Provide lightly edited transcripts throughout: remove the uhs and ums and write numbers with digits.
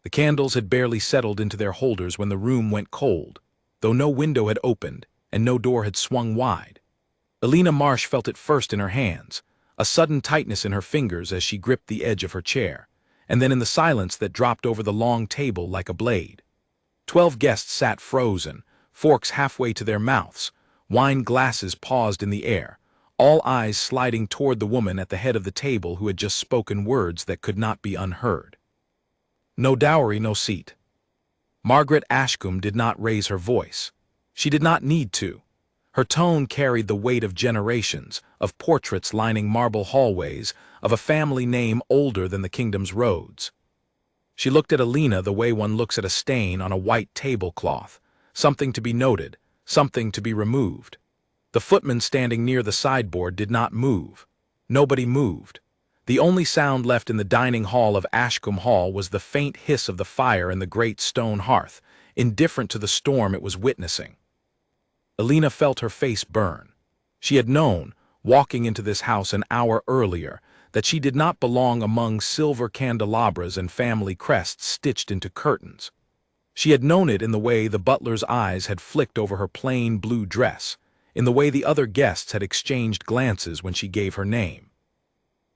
The candles had barely settled into their holders when the room went cold, though no window had opened and no door had swung wide. Elena Marsh felt it first in her hands, a sudden tightness in her fingers as she gripped the edge of her chair, and then in the silence that dropped over the long table like a blade. 12 guests sat frozen, forks halfway to their mouths, wine glasses paused in the air, all eyes sliding toward the woman at the head of the table who had just spoken words that could not be unheard. No dowry, no seat. Margaret Ashcombe did not raise her voice. She did not need to. Her tone carried the weight of generations, of portraits lining marble hallways, of a family name older than the kingdom's roads. She looked at Elena the way one looks at a stain on a white tablecloth, something to be noted, something to be removed. The footman standing near the sideboard did not move. Nobody moved. The only sound left in the dining hall of Ashcombe Hall was the faint hiss of the fire in the great stone hearth, indifferent to the storm it was witnessing. Elena felt her face burn. She had known, walking into this house an hour earlier, that she did not belong among silver candelabras and family crests stitched into curtains. She had known it in the way the butler's eyes had flicked over her plain blue dress, in the way the other guests had exchanged glances when she gave her name.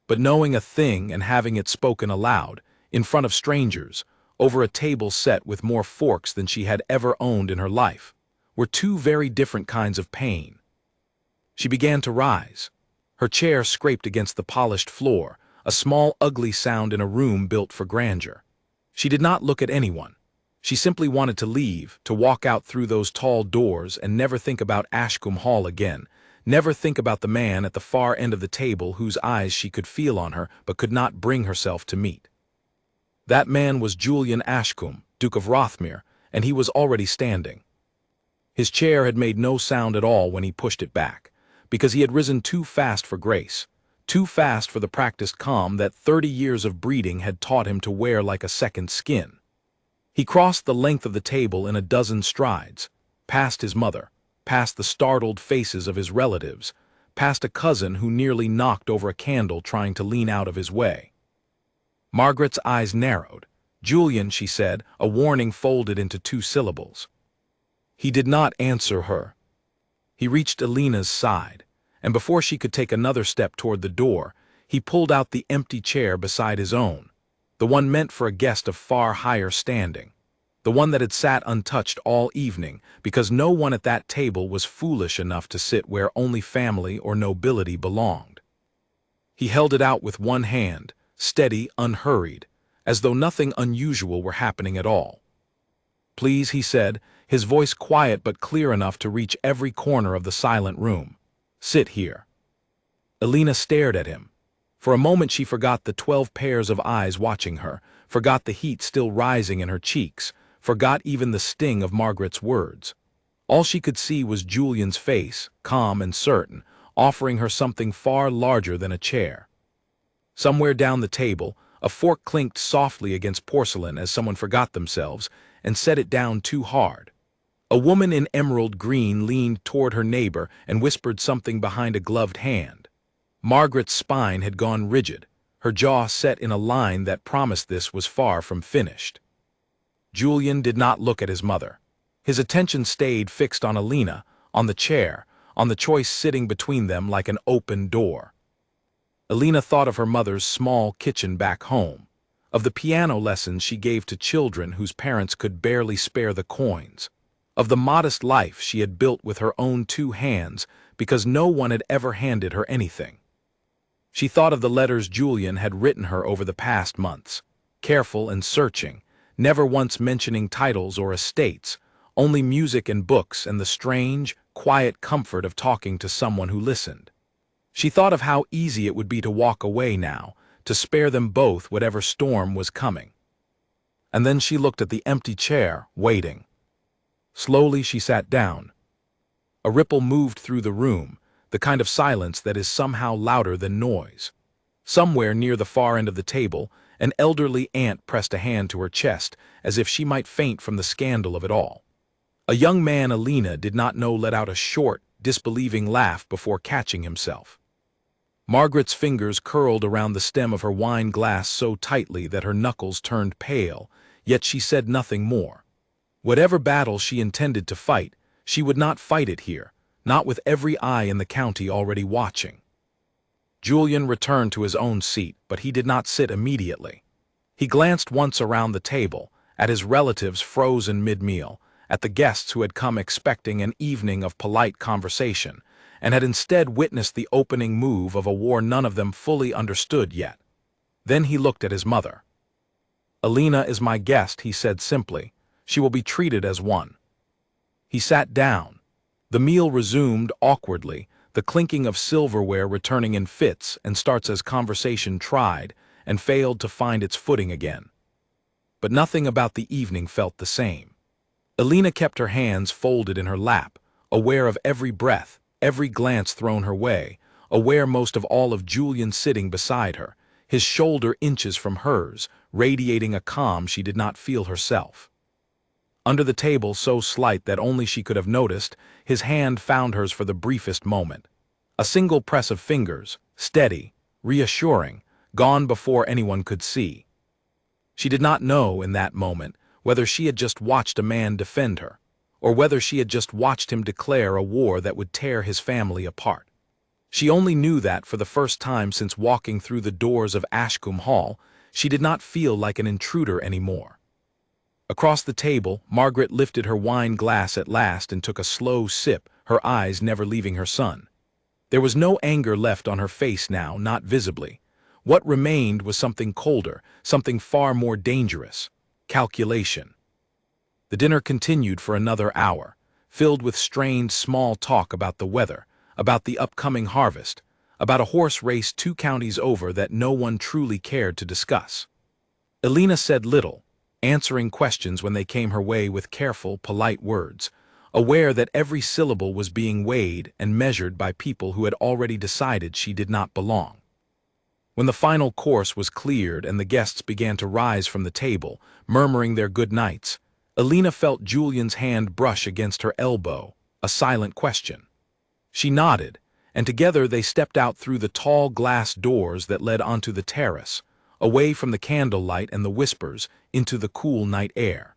But knowing a thing and having it spoken aloud, in front of strangers, over a table set with more forks than she had ever owned in her life, were two very different kinds of pain. She began to rise. Her chair scraped against the polished floor, a small ugly sound in a room built for grandeur. She did not look at anyone. She simply wanted to leave, to walk out through those tall doors and never think about Ashcombe Hall again, never think about the man at the far end of the table whose eyes she could feel on her but could not bring herself to meet. That man was Julian Ashcombe, Duke of Rothmere, and he was already standing. His chair had made no sound at all when he pushed it back, because he had risen too fast for grace, too fast for the practiced calm that 30 years of breeding had taught him to wear like a second skin. He crossed the length of the table in a dozen strides, past his mother, past the startled faces of his relatives, past a cousin who nearly knocked over a candle trying to lean out of his way. Margaret's eyes narrowed. "Julian," she said, a warning folded into 2 syllables. He did not answer her. He reached Elena's side, and before she could take another step toward the door, he pulled out the empty chair beside his own, the one meant for a guest of far higher standing, the one that had sat untouched all evening because no one at that table was foolish enough to sit where only family or nobility belonged. He held it out with one hand, steady, unhurried, as though nothing unusual were happening at all. "Please," he said, his voice quiet but clear enough to reach every corner of the silent room. "Sit here." Elena stared at him. For a moment she forgot the 12 pairs of eyes watching her, forgot the heat still rising in her cheeks, forgot even the sting of Margaret's words. All she could see was Julian's face, calm and certain, offering her something far larger than a chair. Somewhere down the table, a fork clinked softly against porcelain as someone forgot themselves and set it down too hard. A woman in emerald green leaned toward her neighbor and whispered something behind a gloved hand. Margaret's spine had gone rigid, her jaw set in a line that promised this was far from finished. Julian did not look at his mother. His attention stayed fixed on Elena, on the chair, on the choice sitting between them like an open door. Elena thought of her mother's small kitchen back home, of the piano lessons she gave to children whose parents could barely spare the coins, of the modest life she had built with her own 2 hands because no one had ever handed her anything. She thought of the letters Julian had written her over the past months, careful and searching, never once mentioning titles or estates, only music and books and the strange, quiet comfort of talking to someone who listened. She thought of how easy it would be to walk away now, to spare them both whatever storm was coming. And then she looked at the empty chair, waiting. Slowly she sat down. A ripple moved through the room, the kind of silence that is somehow louder than noise. Somewhere near the far end of the table, an elderly aunt pressed a hand to her chest, as if she might faint from the scandal of it all. A young man Elena did not know let out a short, disbelieving laugh before catching himself. Margaret's fingers curled around the stem of her wine glass so tightly that her knuckles turned pale, yet she said nothing more. Whatever battle she intended to fight, she would not fight it here, not with every eye in the county already watching. Julian returned to his own seat, but he did not sit immediately. He glanced once around the table, at his relatives frozen mid-meal, at the guests who had come expecting an evening of polite conversation, and had instead witnessed the opening move of a war none of them fully understood yet. Then he looked at his mother. "Alina is my guest," he said simply. "She will be treated as one." He sat down. The meal resumed awkwardly, the clinking of silverware returning in fits and starts as conversation tried and failed to find its footing again. But nothing about the evening felt the same. Alina kept her hands folded in her lap, aware of every breath, every glance thrown her way, aware most of all of Julian sitting beside her, his shoulder inches from hers, radiating a calm she did not feel herself. Under the table so slight that only she could have noticed, his hand found hers for the briefest moment. A single press of fingers, steady, reassuring, gone before anyone could see. She did not know in that moment whether she had just watched a man defend her, or whether she had just watched him declare a war that would tear his family apart. She only knew that for the first time since walking through the doors of Ashcombe Hall, she did not feel like an intruder anymore. Across the table, Margaret lifted her wine glass at last and took a slow sip, her eyes never leaving her son. There was no anger left on her face now, not visibly. What remained was something colder, something far more dangerous: calculation. The dinner continued for another hour, filled with strained small talk about the weather, about the upcoming harvest, about a horse race 2 counties over that no one truly cared to discuss. Alina said little, answering questions when they came her way with careful, polite words, aware that every syllable was being weighed and measured by people who had already decided she did not belong. When the final course was cleared and the guests began to rise from the table, murmuring their good nights, Alina felt Julian's hand brush against her elbow, a silent question. She nodded, and together they stepped out through the tall glass doors that led onto the terrace, away from the candlelight and the whispers, into the cool night air.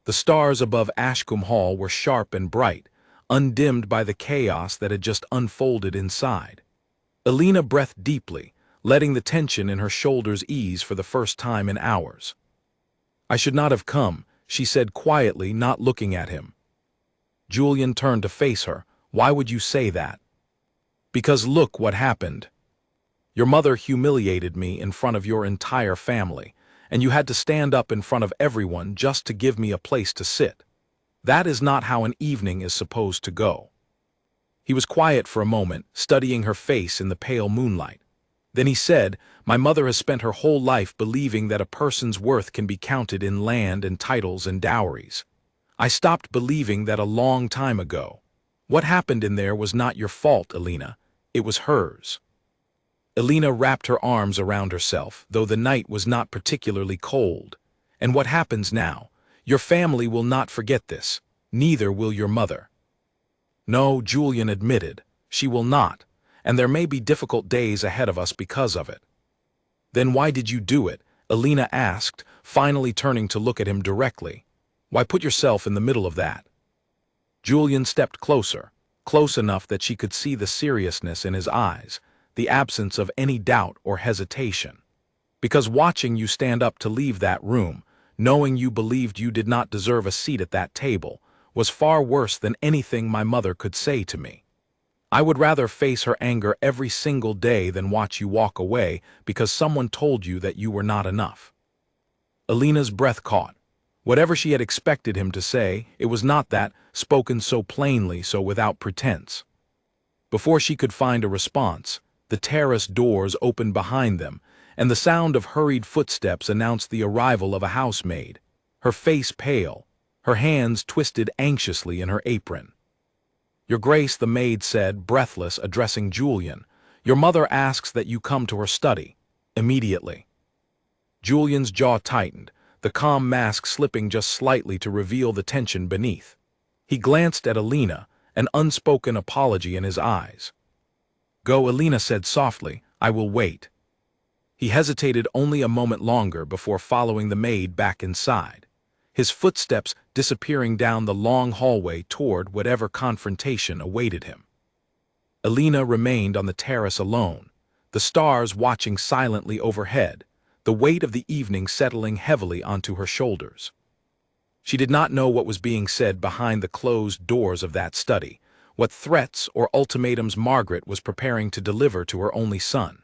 The stars above Ashcombe Hall were sharp and bright, undimmed by the chaos that had just unfolded inside. Alina breathed deeply, letting the tension in her shoulders ease for the first time in hours. "I should not have come," she said quietly, not looking at him. Julian turned to face her. "Why would you say that?" "Because look what happened. Your mother humiliated me in front of your entire family, and you had to stand up in front of everyone just to give me a place to sit. That is not how an evening is supposed to go." He was quiet for a moment, studying her face in the pale moonlight. Then he said, "My mother has spent her whole life believing that a person's worth can be counted in land and titles and dowries. I stopped believing that a long time ago. What happened in there was not your fault, Alina. It was hers." Alina wrapped her arms around herself, though the night was not particularly cold. "And what happens now? Your family will not forget this. Neither will your mother." "No," Julian admitted, "she will not, and there may be difficult days ahead of us because of it." "Then why did you do it?" Alina asked, finally turning to look at him directly. "Why put yourself in the middle of that?" Julian stepped closer, close enough that she could see the seriousness in his eyes, the absence of any doubt or hesitation. "Because watching you stand up to leave that room, knowing you believed you did not deserve a seat at that table, was far worse than anything my mother could say to me. I would rather face her anger every single day than watch you walk away because someone told you that you were not enough." Alina's breath caught. Whatever she had expected him to say, it was not that, spoken so plainly, so without pretense. Before she could find a response, the terrace doors opened behind them, and the sound of hurried footsteps announced the arrival of a housemaid, her face pale, her hands twisted anxiously in her apron. "Your Grace," the maid said, breathless, addressing Julian, "your mother asks that you come to her study, immediately." Julian's jaw tightened, the calm mask slipping just slightly to reveal the tension beneath. He glanced at Alina, an unspoken apology in his eyes. "Go," Alina said softly, "I will wait." He hesitated only a moment longer before following the maid back inside, his footsteps disappearing down the long hallway toward whatever confrontation awaited him. Alina remained on the terrace alone, the stars watching silently overhead, the weight of the evening settling heavily onto her shoulders. She did not know what was being said behind the closed doors of that study, what threats or ultimatums Margaret was preparing to deliver to her only son.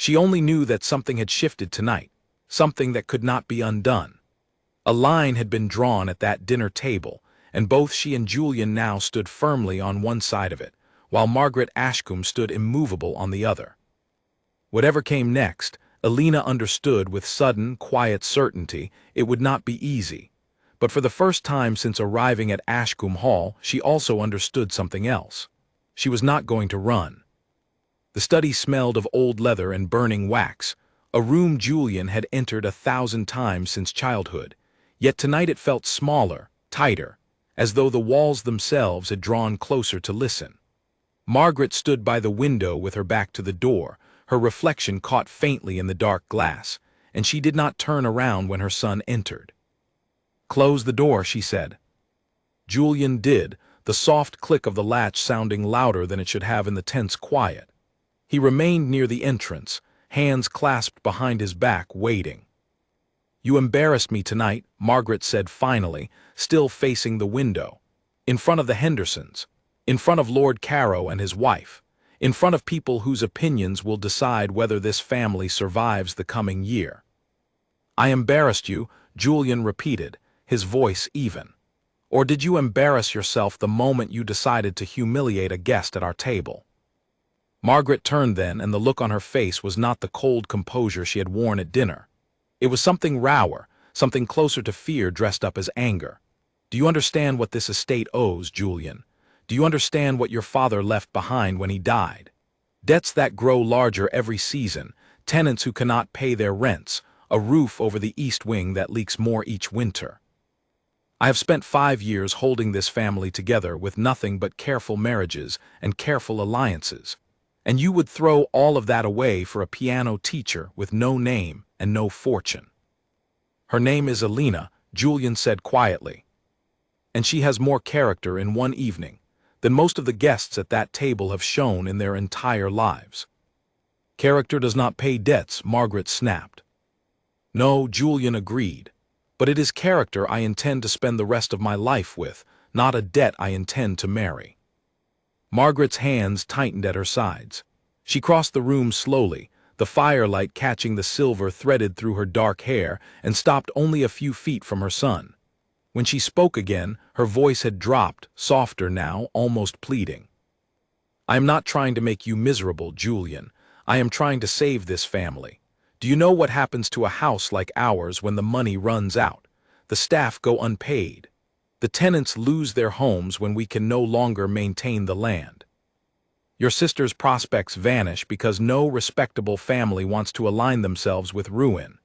She only knew that something had shifted tonight, something that could not be undone. A line had been drawn at that dinner table, and both she and Julian now stood firmly on one side of it, while Margaret Ashcombe stood immovable on the other. Whatever came next, Alina understood with sudden, quiet certainty it would not be easy. But for the first time since arriving at Ashcombe Hall, she also understood something else. She was not going to run. The study smelled of old leather and burning wax, a room Julian had entered 1,000 times since childhood, yet tonight it felt smaller, tighter, as though the walls themselves had drawn closer to listen. Margaret stood by the window with her back to the door, her reflection caught faintly in the dark glass, and she did not turn around when her son entered. "Close the door," she said. Julian did, the soft click of the latch sounding louder than it should have in the tense quiet. He remained near the entrance, hands clasped behind his back, waiting. "You embarrassed me tonight," Margaret said finally, still facing the window. "In front of the Hendersons, in front of Lord Carrow and his wife, in front of people whose opinions will decide whether this family survives the coming year." "I embarrassed you," Julian repeated, his voice even. "Or did you embarrass yourself the moment you decided to humiliate a guest at our table?" Margaret turned then, and the look on her face was not the cold composure she had worn at dinner. It was something rawer, something closer to fear dressed up as anger. "Do you understand what this estate owes, Julian? Do you understand what your father left behind when he died? Debts that grow larger every season, tenants who cannot pay their rents, a roof over the east wing that leaks more each winter. I have spent 5 years holding this family together with nothing but careful marriages and careful alliances. And you would throw all of that away for a piano teacher with no name and no fortune." "Her name is Alina," Julian said quietly. "And she has more character in one evening than most of the guests at that table have shown in their entire lives." "Character does not pay debts," Margaret snapped. "No," Julian agreed. "But it is character I intend to spend the rest of my life with, not a debt I intend to marry." Margaret's hands tightened at her sides. She crossed the room slowly, the firelight catching the silver threaded through her dark hair, and stopped only a few feet from her son. When she spoke again, her voice had dropped, softer now, almost pleading. "I am not trying to make you miserable, Julian. I am trying to save this family. Do you know what happens to a house like ours when the money runs out? The staff go unpaid. The tenants lose their homes when we can no longer maintain the land. Your sister's prospects vanish because no respectable family wants to align themselves with ruin.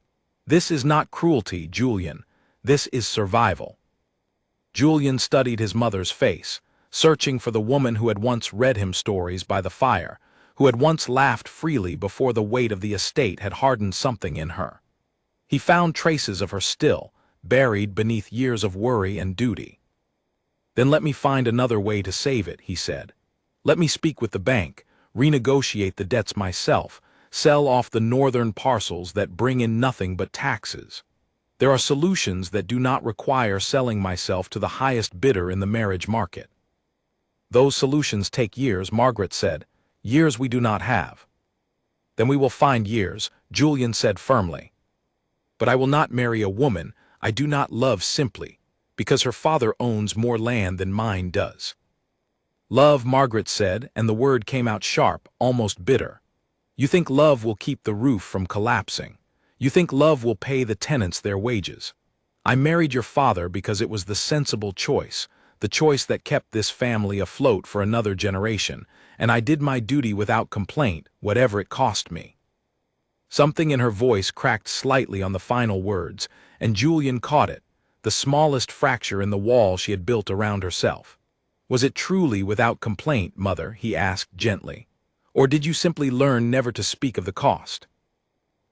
This is not cruelty, Julian. This is survival." Julian studied his mother's face, searching for the woman who had once read him stories by the fire, who had once laughed freely before the weight of the estate had hardened something in her. He found traces of her still, buried beneath years of worry and duty. "Then let me find another way to save it," he said. "Let me speak with the bank, renegotiate the debts myself, sell off the northern parcels that bring in nothing but taxes. There are solutions that do not require selling myself to the highest bidder in the marriage market." "Those solutions take years," Margaret said. "Years we do not have." "Then we will find years," Julian said firmly. "But I will not marry a woman I do not love simply because her father owns more land than mine does." "Love," Margaret said, and the word came out sharp, almost bitter. "You think love will keep the roof from collapsing. You think love will pay the tenants their wages. I married your father because it was the sensible choice, the choice that kept this family afloat for another generation, and I did my duty without complaint, whatever it cost me." Something in her voice cracked slightly on the final words, and Julian caught it, the smallest fracture in the wall she had built around herself. "Was it truly without complaint, Mother?" he asked gently. "Or did you simply learn never to speak of the cost?"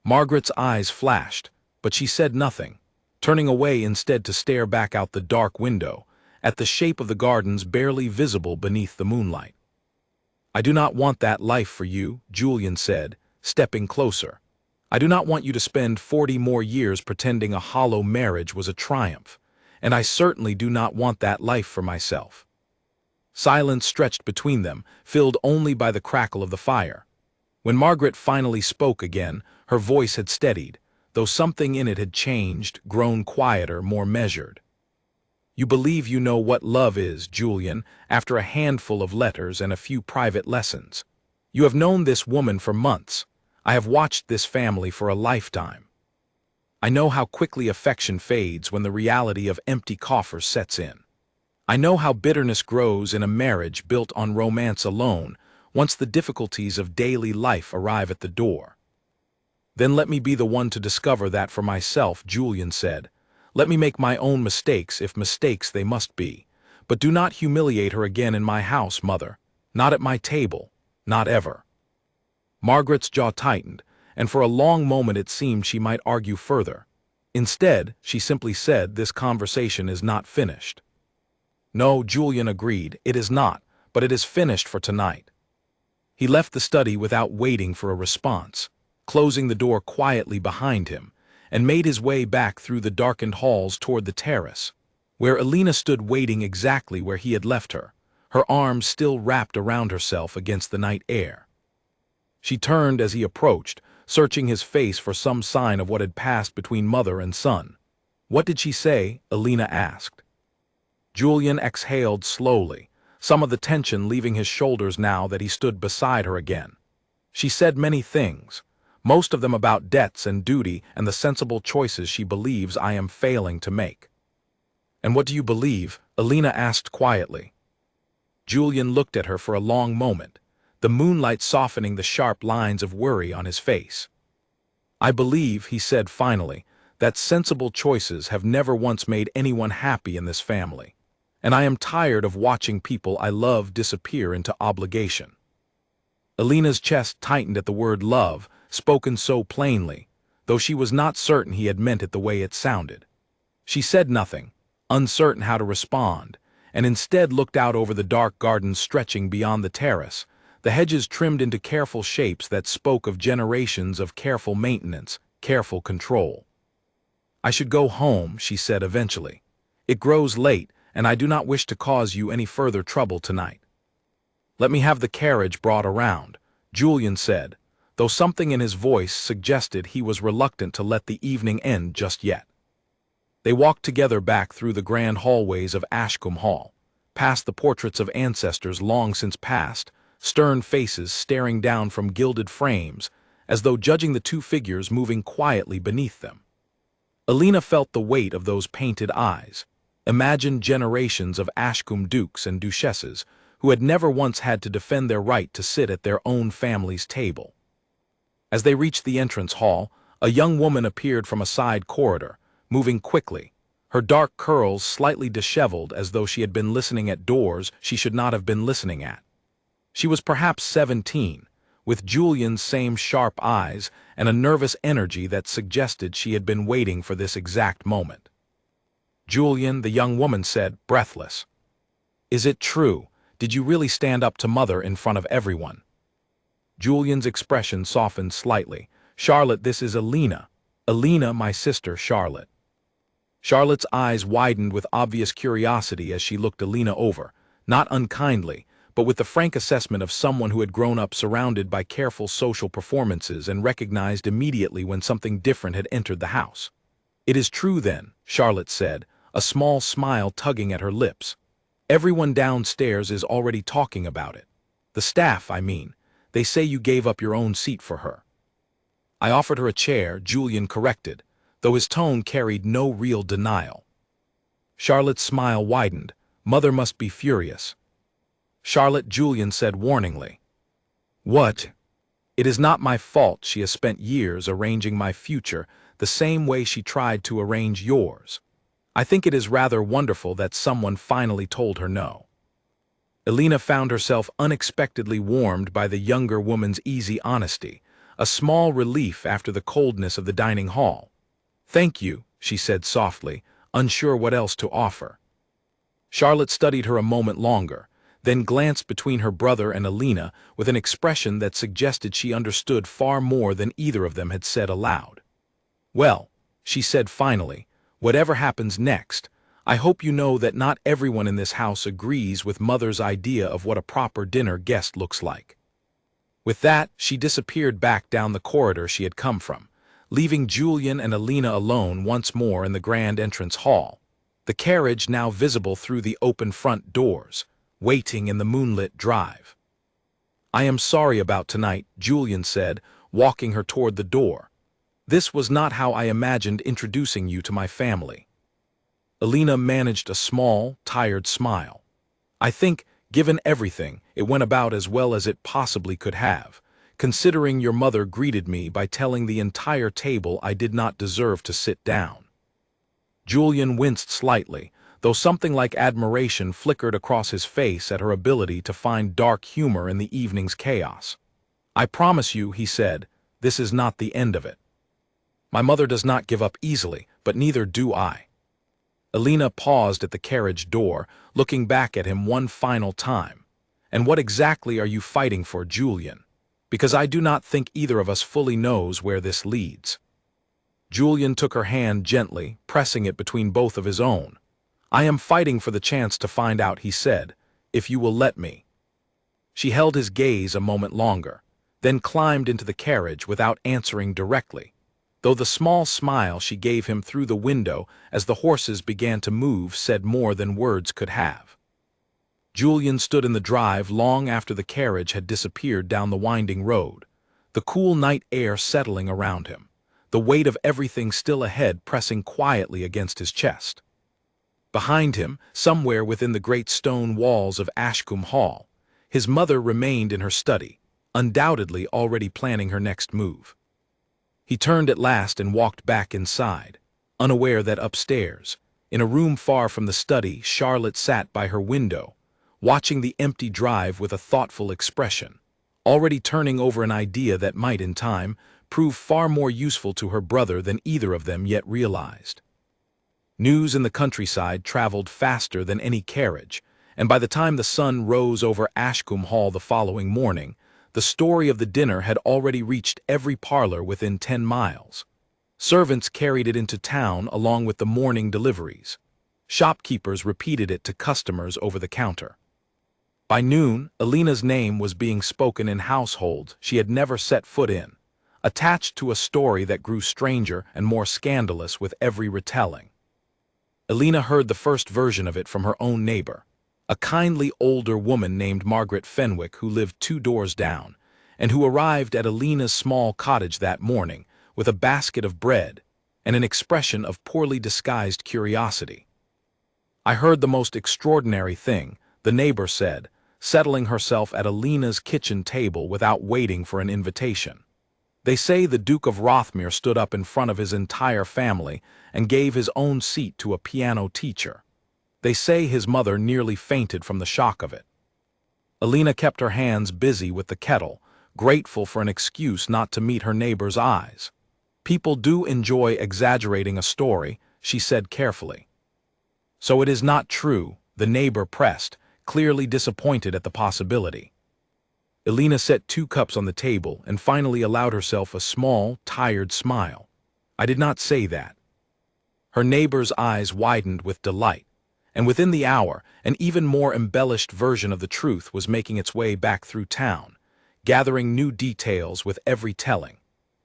Margaret's eyes flashed, but she said nothing, turning away instead to stare back out the dark window, at the shape of the gardens barely visible beneath the moonlight. "I do not want that life for you," Julian said, stepping closer. "I do not want you to spend 40 more years pretending a hollow marriage was a triumph, and I certainly do not want that life for myself." Silence stretched between them, filled only by the crackle of the fire. When Margaret finally spoke again, her voice had steadied, though something in it had changed, grown quieter, more measured. "You believe you know what love is, Julian, after a handful of letters and a few private lessons. You have known this woman for months. I have watched this family for a lifetime. I know how quickly affection fades when the reality of empty coffers sets in. I know how bitterness grows in a marriage built on romance alone, once the difficulties of daily life arrive at the door." "Then let me be the one to discover that for myself," Julian said. "Let me make my own mistakes, if mistakes they must be. But do not humiliate her again in my house, Mother. Not at my table. Not ever." Margaret's jaw tightened, and for a long moment it seemed she might argue further. Instead, she simply said, "This conversation is not finished." "No," Julian agreed, "it is not, but it is finished for tonight." He left the study without waiting for a response, closing the door quietly behind him, and made his way back through the darkened halls toward the terrace, where Alina stood waiting exactly where he had left her, her arms still wrapped around herself against the night air. She turned as he approached, searching his face for some sign of what had passed between mother and son. "What did she say?" Alina asked. Julian exhaled slowly, some of the tension leaving his shoulders now that he stood beside her again. "She said many things, most of them about debts and duty and the sensible choices she believes I am failing to make." "And what do you believe?" Alina asked quietly. Julian looked at her for a long moment, the moonlight softening the sharp lines of worry on his face. "I believe," he said finally, "that sensible choices have never once made anyone happy in this family, and I am tired of watching people I love disappear into obligation." Alina's chest tightened at the word love, spoken so plainly, though she was not certain he had meant it the way it sounded. She said nothing, uncertain how to respond, and instead looked out over the dark gardens stretching beyond the terrace, the hedges trimmed into careful shapes that spoke of generations of careful maintenance, careful control. "I should go home," she said eventually. "It grows late, and I do not wish to cause you any further trouble tonight." "Let me have the carriage brought around," Julian said, though something in his voice suggested he was reluctant to let the evening end just yet. They walked together back through the grand hallways of Ashcombe Hall, past the portraits of ancestors long since passed, stern faces staring down from gilded frames, as though judging the two figures moving quietly beneath them. Alina felt the weight of those painted eyes, imagined generations of Ashcombe dukes and duchesses who had never once had to defend their right to sit at their own family's table. As they reached the entrance hall, a young woman appeared from a side corridor, moving quickly, her dark curls slightly disheveled as though she had been listening at doors she should not have been listening at. She was perhaps 17, with Julian's same sharp eyes and a nervous energy that suggested she had been waiting for this exact moment. "Julian," the young woman said, breathless. "Is it true? Did you really stand up to Mother in front of everyone?" Julian's expression softened slightly. "Charlotte, this is Alina. Alina, my sister, Charlotte." Charlotte's eyes widened with obvious curiosity as she looked Alina over, not unkindly, but with the frank assessment of someone who had grown up surrounded by careful social performances and recognized immediately when something different had entered the house. "It is true then," Charlotte said, a small smile tugging at her lips. "Everyone downstairs is already talking about it. The staff, I mean. They say you gave up your own seat for her." "I offered her a chair," Julian corrected, though his tone carried no real denial. Charlotte's smile widened. "Mother must be furious." "Charlotte," Julian said warningly. "What?" "It is not my fault she has spent years arranging my future the same way she tried to arrange yours. I think it is rather wonderful that someone finally told her no." Alina found herself unexpectedly warmed by the younger woman's easy honesty, a small relief after the coldness of the dining hall. "Thank you," she said softly, unsure what else to offer. Charlotte studied her a moment longer, then glanced between her brother and Alina with an expression that suggested she understood far more than either of them had said aloud. "Well," she said finally, "whatever happens next, I hope you know that not everyone in this house agrees with Mother's idea of what a proper dinner guest looks like." With that, she disappeared back down the corridor she had come from, leaving Julian and Alina alone once more in the grand entrance hall, the carriage now visible through the open front doors, waiting in the moonlit drive. "I am sorry about tonight," Julian said, walking her toward the door. "This was not how I imagined introducing you to my family." Alina managed a small, tired smile. "I think, given everything, it went about as well as it possibly could have, considering your mother greeted me by telling the entire table I did not deserve to sit down." Julian winced slightly, though something like admiration flickered across his face at her ability to find dark humor in the evening's chaos. "I promise you," he said, "this is not the end of it. My mother does not give up easily, but neither do I." Alina paused at the carriage door, looking back at him one final time. "And what exactly are you fighting for, Julian? Because I do not think either of us fully knows where this leads." Julian took her hand gently, pressing it between both of his own. "I am fighting for the chance to find out," he said, "if you will let me." She held his gaze a moment longer, then climbed into the carriage without answering directly, though the small smile she gave him through the window as the horses began to move said more than words could have. Julian stood in the drive long after the carriage had disappeared down the winding road, the cool night air settling around him, the weight of everything still ahead pressing quietly against his chest. Behind him, somewhere within the great stone walls of Ashcombe Hall, his mother remained in her study, undoubtedly already planning her next move. He turned at last and walked back inside, unaware that upstairs, in a room far from the study, Charlotte sat by her window, watching the empty drive with a thoughtful expression, already turning over an idea that might, in time, prove far more useful to her brother than either of them yet realized. News in the countryside traveled faster than any carriage, and by the time the sun rose over Ashcombe Hall the following morning, the story of the dinner had already reached every parlor within 10 miles. Servants carried it into town along with the morning deliveries. Shopkeepers repeated it to customers over the counter. By noon, Alina's name was being spoken in households she had never set foot in, attached to a story that grew stranger and more scandalous with every retelling. Alina heard the first version of it from her own neighbor, a kindly older woman named Margaret Fenwick who lived 2 doors down, and who arrived at Alina's small cottage that morning with a basket of bread and an expression of poorly disguised curiosity. "I heard the most extraordinary thing," the neighbor said, settling herself at Alina's kitchen table without waiting for an invitation. "They say the Duke of Rothmere stood up in front of his entire family and gave his own seat to a piano teacher. They say his mother nearly fainted from the shock of it." Alina kept her hands busy with the kettle, grateful for an excuse not to meet her neighbor's eyes. "People do enjoy exaggerating a story," she said carefully. "So it is not true," the neighbor pressed, clearly disappointed at the possibility. Alina set 2 cups on the table and finally allowed herself a small, tired smile. "I did not say that." Her neighbor's eyes widened with delight, and within the hour, an even more embellished version of the truth was making its way back through town, gathering new details with every telling,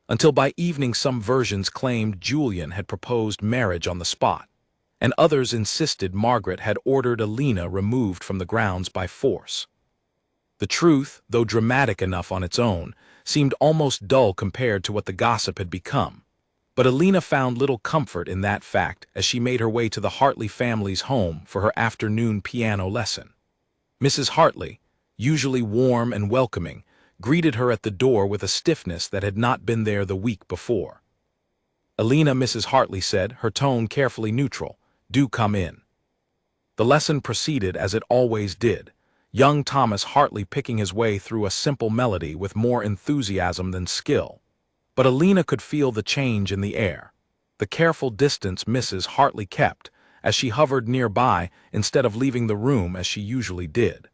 until by evening some versions claimed Julian had proposed marriage on the spot, and others insisted Margaret had ordered Alina removed from the grounds by force. The truth, though dramatic enough on its own, seemed almost dull compared to what the gossip had become. But Alina found little comfort in that fact as she made her way to the Hartley family's home for her afternoon piano lesson. Mrs. Hartley, usually warm and welcoming, greeted her at the door with a stiffness that had not been there the week before. "Alina," Mrs. Hartley said, her tone carefully neutral, "do come in." The lesson proceeded as it always did, young Thomas Hartley picking his way through a simple melody with more enthusiasm than skill. But Alina could feel the change in the air, the careful distance Mrs. Hartley kept as she hovered nearby instead of leaving the room as she usually did.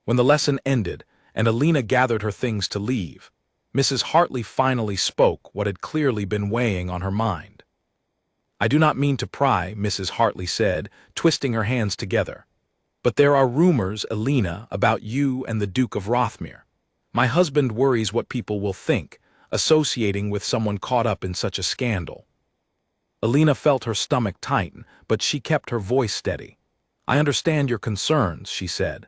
When the lesson ended and Alina gathered her things to leave, Mrs. Hartley finally spoke what had clearly been weighing on her mind. "I do not mean to pry," Mrs. Hartley said, twisting her hands together. "But there are rumors, Alina, about you and the Duke of Rothmere. My husband worries what people will think, associating with someone caught up in such a scandal." Alina felt her stomach tighten, but she kept her voice steady. "I understand your concerns," she said,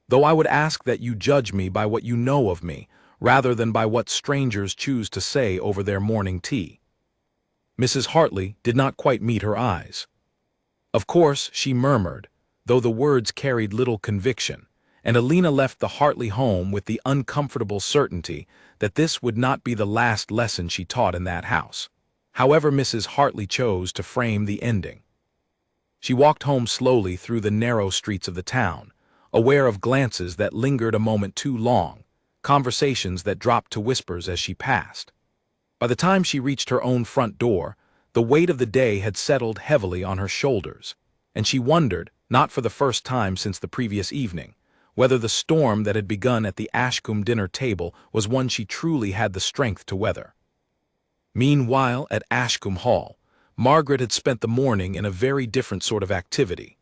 "though I would ask that you judge me by what you know of me, rather than by what strangers choose to say over their morning tea." Mrs. Hartley did not quite meet her eyes. "Of course," she murmured, though the words carried little conviction, and Alina left the Hartley home with the uncomfortable certainty that this would not be the last lesson she taught in that house, however Mrs. Hartley chose to frame the ending. She walked home slowly through the narrow streets of the town, aware of glances that lingered a moment too long, conversations that dropped to whispers as she passed. By the time she reached her own front door, the weight of the day had settled heavily on her shoulders, and she wondered, not for the first time since the previous evening, whether the storm that had begun at the Ashcombe dinner table was one she truly had the strength to weather. Meanwhile, at Ashcombe Hall, Margaret had spent the morning in a very different sort of activity.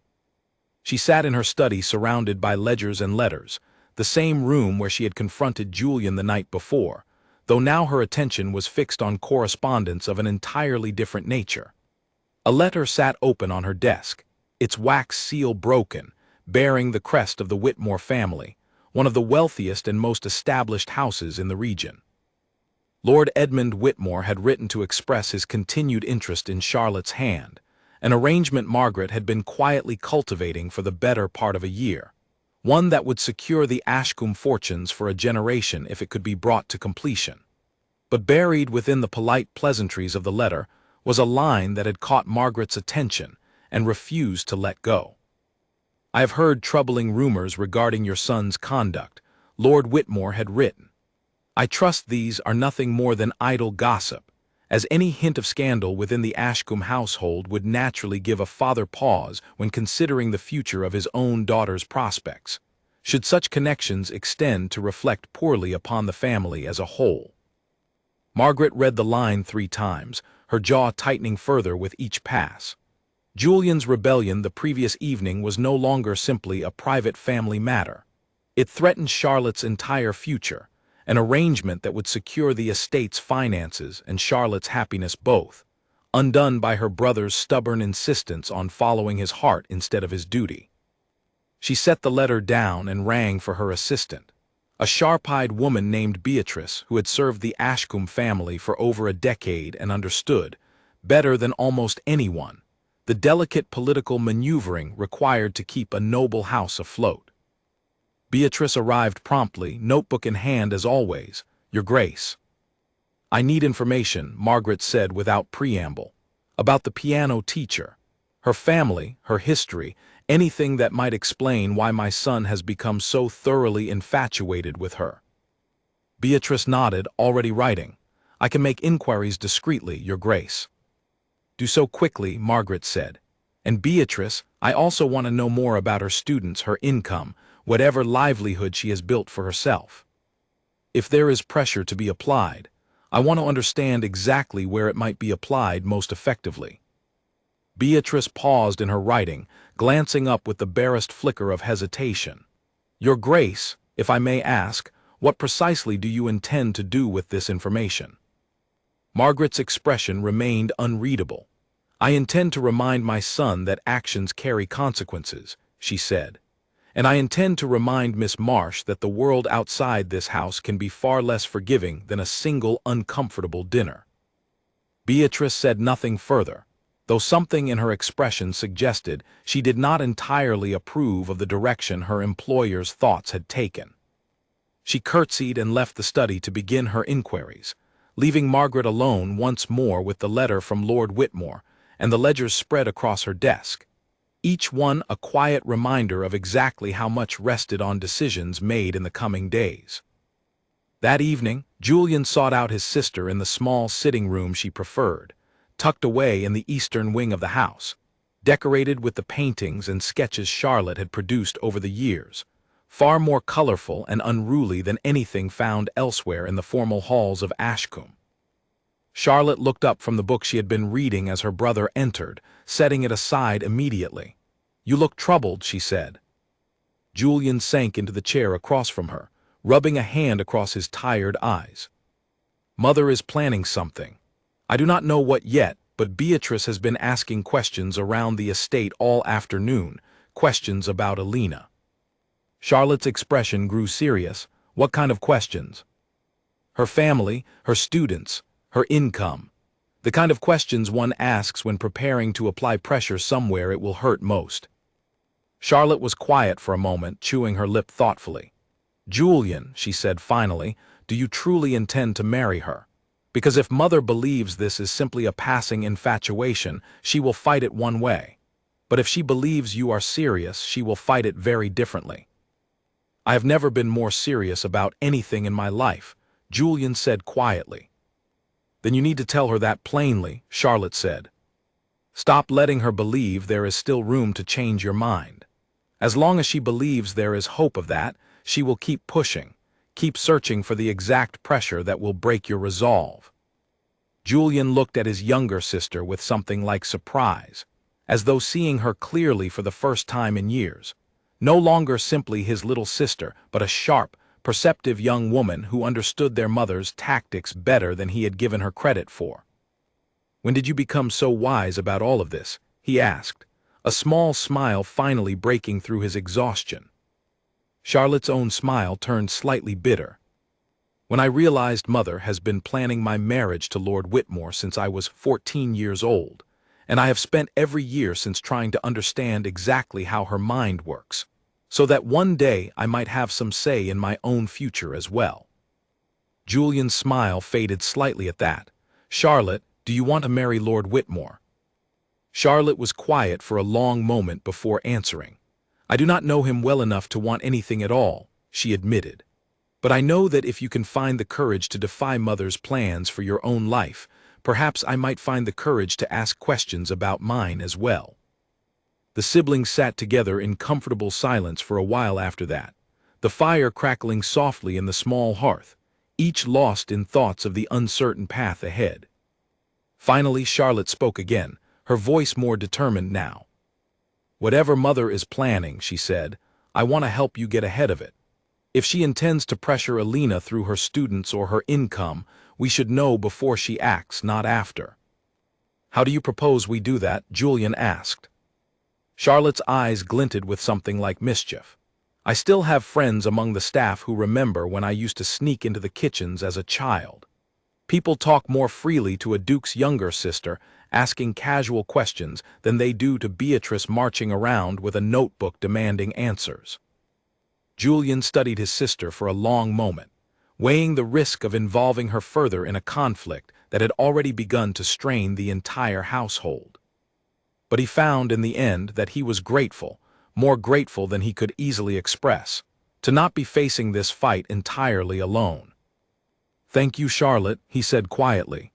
She sat in her study surrounded by ledgers and letters, the same room where she had confronted Julian the night before, though now her attention was fixed on correspondence of an entirely different nature. A letter sat open on her desk, its wax seal broken, bearing the crest of the Whitmore family, one of the wealthiest and most established houses in the region. Lord Edmund Whitmore had written to express his continued interest in Charlotte's hand, an arrangement Margaret had been quietly cultivating for the better part of a year, one that would secure the Ashcombe fortunes for a generation if it could be brought to completion. But buried within the polite pleasantries of the letter was a line that had caught Margaret's attention and refused to let go. "I have heard troubling rumors regarding your son's conduct," Lord Whitmore had written. "I trust these are nothing more than idle gossip, as any hint of scandal within the Ashcombe household would naturally give a father pause when considering the future of his own daughter's prospects, should such connections extend to reflect poorly upon the family as a whole." Margaret read the line 3 times, her jaw tightening further with each pass. Julian's rebellion the previous evening was no longer simply a private family matter. It threatened Charlotte's entire future, an arrangement that would secure the estate's finances and Charlotte's happiness both, undone by her brother's stubborn insistence on following his heart instead of his duty. She set the letter down and rang for her assistant, a sharp-eyed woman named Beatrice who had served the Ashcombe family for over a decade and understood, better than almost anyone, the delicate political maneuvering required to keep a noble house afloat. Beatrice arrived promptly, notebook in hand as always. "Your Grace." "I need information," Margaret said without preamble, "about the piano teacher, her family, her history, anything that might explain why my son has become so thoroughly infatuated with her." Beatrice nodded, already writing. "I can make inquiries discreetly, Your Grace." "Do so quickly," Margaret said. "And Beatrice, I also want to know more about her students, her income, whatever livelihood she has built for herself. If there is pressure to be applied, I want to understand exactly where it might be applied most effectively." Beatrice paused in her writing, glancing up with the barest flicker of hesitation. "Your Grace, if I may ask, what precisely do you intend to do with this information?" Margaret's expression remained unreadable. "I intend to remind my son that actions carry consequences," she said. "And I intend to remind Miss Marsh that the world outside this house can be far less forgiving than a single uncomfortable dinner." Beatrice said nothing further, though something in her expression suggested she did not entirely approve of the direction her employer's thoughts had taken. She curtsied and left the study to begin her inquiries, leaving Margaret alone once more with the letter from Lord Whitmore and the ledgers spread across her desk. each one a quiet reminder of exactly how much rested on decisions made in the coming days. That evening, Julian sought out his sister in the small sitting room she preferred, tucked away in the eastern wing of the house, decorated with the paintings and sketches Charlotte had produced over the years, far more colorful and unruly than anything found elsewhere in the formal halls of Ashcombe. Charlotte looked up from the book she had been reading as her brother entered, setting it aside immediately. "You look troubled," she said. Julian sank into the chair across from her, rubbing a hand across his tired eyes. "Mother is planning something. I do not know what yet, but Beatrice has been asking questions around the estate all afternoon, questions about Alina." Charlotte's expression grew serious. "What kind of questions?" "Her family, her students, her income. The kind of questions one asks when preparing to apply pressure somewhere it will hurt most." Charlotte was quiet for a moment, chewing her lip thoughtfully. "Julian," she said finally, "do you truly intend to marry her? Because if Mother believes this is simply a passing infatuation, she will fight it one way. But if she believes you are serious, she will fight it very differently." "I have never been more serious about anything in my life," Julian said quietly. "Then you need to tell her that plainly," Charlotte said. "Stop letting her believe there is still room to change your mind. As long as she believes there is hope of that, she will keep pushing, keep searching for the exact pressure that will break your resolve." Julian looked at his younger sister with something like surprise, as though seeing her clearly for the first time in years. No longer simply his little sister, but a sharp, perceptive young woman who understood their mother's tactics better than he had given her credit for. "When did you become so wise about all of this?" he asked, a small smile finally breaking through his exhaustion. Charlotte's own smile turned slightly bitter. "When I realized Mother has been planning my marriage to Lord Whitmore since I was 14 years old, and I have spent every year since trying to understand exactly how her mind works, so that one day I might have some say in my own future as well." Julian's smile faded slightly at that. "Charlotte, do you want to marry Lord Whitmore?" Charlotte was quiet for a long moment before answering. "I do not know him well enough to want anything at all," she admitted. "But I know that if you can find the courage to defy Mother's plans for your own life, perhaps I might find the courage to ask questions about mine as well." The siblings sat together in comfortable silence for a while after that, the fire crackling softly in the small hearth, each lost in thoughts of the uncertain path ahead. Finally, Charlotte spoke again, her voice more determined now. "Whatever Mother is planning," she said, "I want to help you get ahead of it. If she intends to pressure Alina through her students or her income, we should know before she acts, not after." "How do you propose we do that?" Julian asked. Charlotte's eyes glinted with something like mischief. "I still have friends among the staff who remember when I used to sneak into the kitchens as a child. People talk more freely to a duke's younger sister, asking casual questions, than they do to Beatrice marching around with a notebook demanding answers." Julian studied his sister for a long moment, weighing the risk of involving her further in a conflict that had already begun to strain the entire household. But he found in the end that he was grateful, more grateful than he could easily express, to not be facing this fight entirely alone. "Thank you, Charlotte," he said quietly.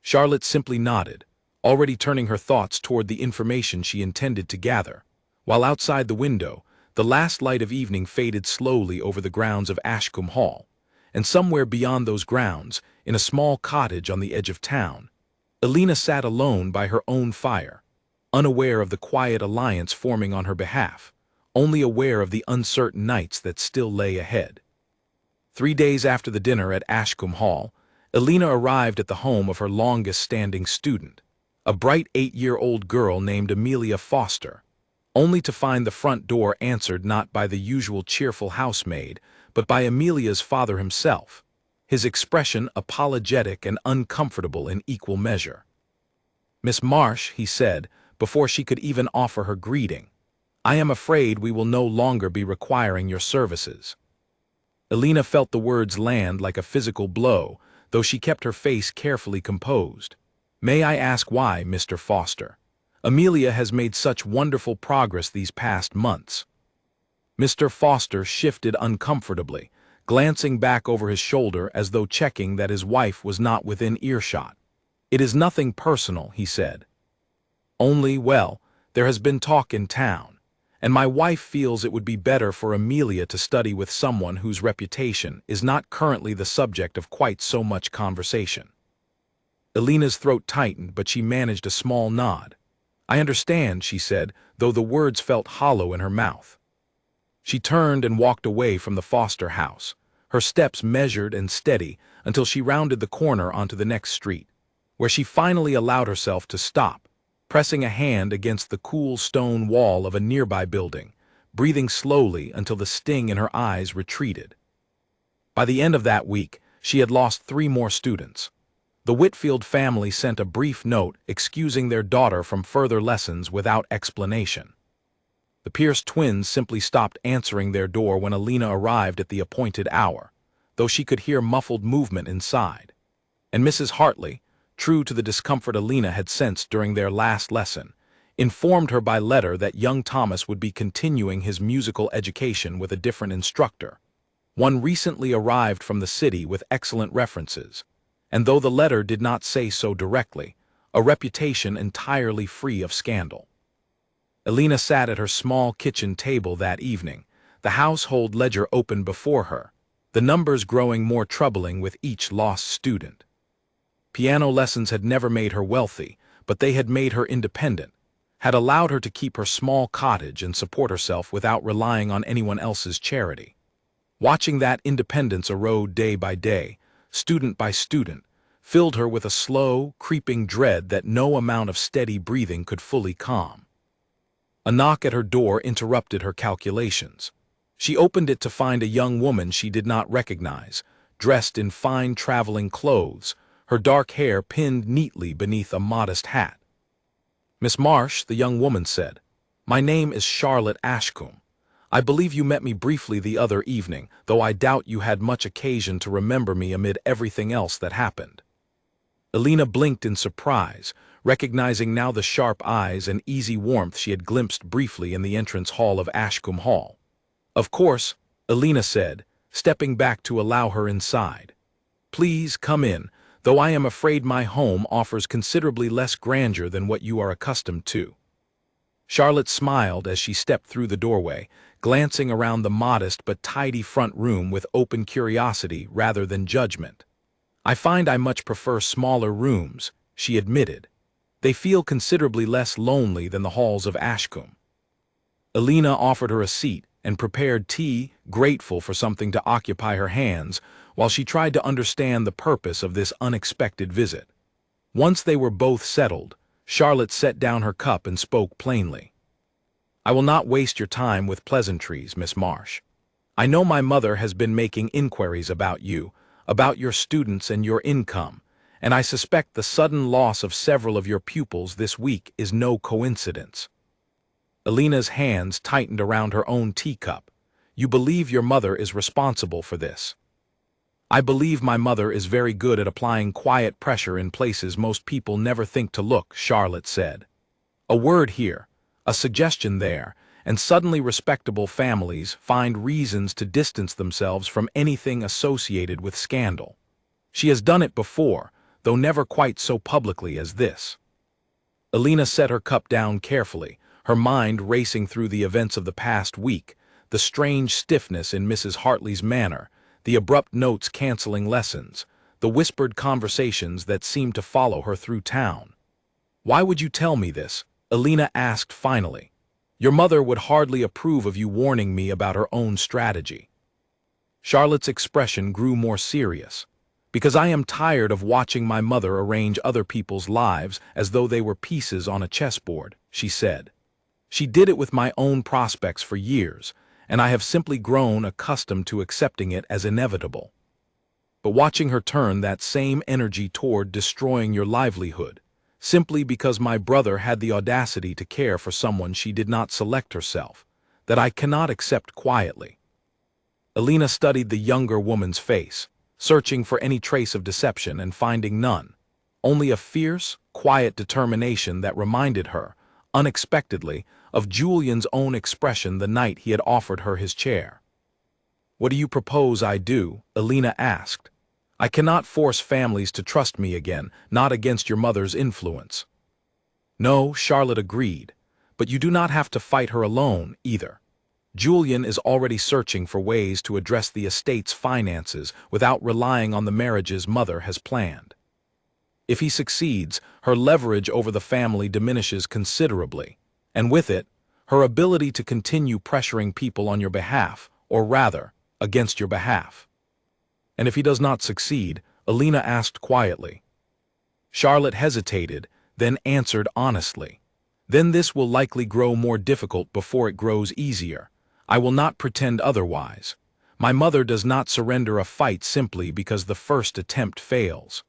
Charlotte simply nodded, already turning her thoughts toward the information she intended to gather, while outside the window, the last light of evening faded slowly over the grounds of Ashcombe Hall, and somewhere beyond those grounds, in a small cottage on the edge of town, Alina sat alone by her own fire, unaware of the quiet alliance forming on her behalf, only aware of the uncertain nights that still lay ahead. 3 days after the dinner at Ashcombe Hall, Alina arrived at the home of her longest-standing student, a bright 8-year-old girl named Amelia Foster, only to find the front door answered not by the usual cheerful housemaid, but by Amelia's father himself, his expression apologetic and uncomfortable in equal measure. "Miss Marsh," he said, before she could even offer her greeting, "I am afraid we will no longer be requiring your services." Alina felt the words land like a physical blow, though she kept her face carefully composed. "May I ask why, Mr. Foster? Amelia has made such wonderful progress these past months. Mr. Foster shifted uncomfortably, glancing back over his shoulder as though checking that his wife was not within earshot. "It is nothing personal," he said. "Only, well, there has been talk in town, and my wife feels it would be better for Amelia to study with someone whose reputation is not currently the subject of quite so much conversation." Elena's throat tightened, but she managed a small nod. "I understand," she said, though the words felt hollow in her mouth. She turned and walked away from the Foster house, her steps measured and steady until she rounded the corner onto the next street, where she finally allowed herself to stop, pressing a hand against the cool stone wall of a nearby building, breathing slowly until the sting in her eyes retreated. By the end of that week, she had lost 3 more students. The Whitfield family sent a brief note excusing their daughter from further lessons without explanation. The Pierce twins simply stopped answering their door when Elena arrived at the appointed hour, though she could hear muffled movement inside. And Mrs. Hartley, true to the discomfort Elena had sensed during their last lesson, informed her by letter that young Thomas would be continuing his musical education with a different instructor, one recently arrived from the city with excellent references, and though the letter did not say so directly, a reputation entirely free of scandal. Elena sat at her small kitchen table that evening, the household ledger open before her, the numbers growing more troubling with each lost student. Piano lessons had never made her wealthy, but they had made her independent, had allowed her to keep her small cottage and support herself without relying on anyone else's charity. Watching that independence erode day by day, student by student, filled her with a slow, creeping dread that no amount of steady breathing could fully calm. A knock at her door interrupted her calculations. She opened it to find a young woman she did not recognize, dressed in fine traveling clothes, her dark hair pinned neatly beneath a modest hat. "Miss Marsh," the young woman said, "my name is Charlotte Ashcombe. I believe you met me briefly the other evening, though I doubt you had much occasion to remember me amid everything else that happened." Elena blinked in surprise, recognizing now the sharp eyes and easy warmth she had glimpsed briefly in the entrance hall of Ashcombe Hall. "Of course," Elena said, stepping back to allow her inside. "Please come in, though I am afraid my home offers considerably less grandeur than what you are accustomed to." Charlotte smiled as she stepped through the doorway, glancing around the modest but tidy front room with open curiosity rather than judgment. "I find I much prefer smaller rooms," she admitted. "They feel considerably less lonely than the halls of Ashcombe." Elena offered her a seat and prepared tea, grateful for something to occupy her hands, while she tried to understand the purpose of this unexpected visit. Once they were both settled, Charlotte set down her cup and spoke plainly. "I will not waste your time with pleasantries, Miss Marsh. I know my mother has been making inquiries about you, about your students and your income, and I suspect the sudden loss of several of your pupils this week is no coincidence." Elena's hands tightened around her own teacup. "You believe your mother is responsible for this?" "I believe my mother is very good at applying quiet pressure in places most people never think to look," Charlotte said. "A word here, a suggestion there, and suddenly respectable families find reasons to distance themselves from anything associated with scandal. She has done it before, though never quite so publicly as this." Elena set her cup down carefully, her mind racing through the events of the past week, the strange stiffness in Mrs. Hartley's manner, the abrupt notes canceling lessons, the whispered conversations that seemed to follow her through town. "Why would you tell me this?" Elena asked finally. "Your mother would hardly approve of you warning me about her own strategy." Charlotte's expression grew more serious. "Because I am tired of watching my mother arrange other people's lives as though they were pieces on a chessboard," she said. "She did it with my own prospects for years, and I have simply grown accustomed to accepting it as inevitable. But watching her turn that same energy toward destroying your livelihood, simply because my brother had the audacity to care for someone she did not select herself, that I cannot accept quietly." Elena studied the younger woman's face, searching for any trace of deception and finding none, only a fierce, quiet determination that reminded her, unexpectedly, of Julian's own expression the night he had offered her his chair. "What do you propose I do?" Alina asked. "I cannot force families to trust me again, not against your mother's influence." "No," Charlotte agreed, "but you do not have to fight her alone, either. Julian is already searching for ways to address the estate's finances without relying on the marriages Mother has planned. If he succeeds, her leverage over the family diminishes considerably, and with it, her ability to continue pressuring people on your behalf, or rather, against your behalf." "And if he does not succeed?" Alina asked quietly. Charlotte hesitated, then answered honestly. "Then this will likely grow more difficult before it grows easier. I will not pretend otherwise. My mother does not surrender a fight simply because the first attempt fails."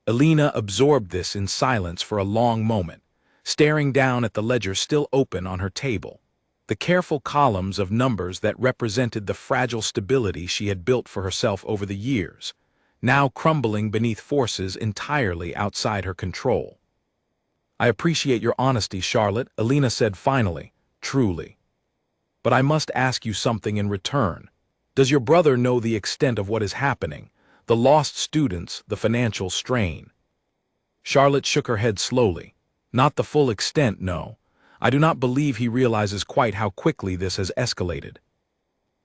Alina absorbed this in silence for a long moment, staring down at the ledger still open on her table, the careful columns of numbers that represented the fragile stability she had built for herself over the years, now crumbling beneath forces entirely outside her control. "I appreciate your honesty, Charlotte," Alina said finally, "truly. But I must ask you something in return. Does your brother know the extent of what is happening? The lost students, the financial strain?" Charlotte shook her head slowly. "Not the full extent, no. I do not believe he realizes quite how quickly this has escalated."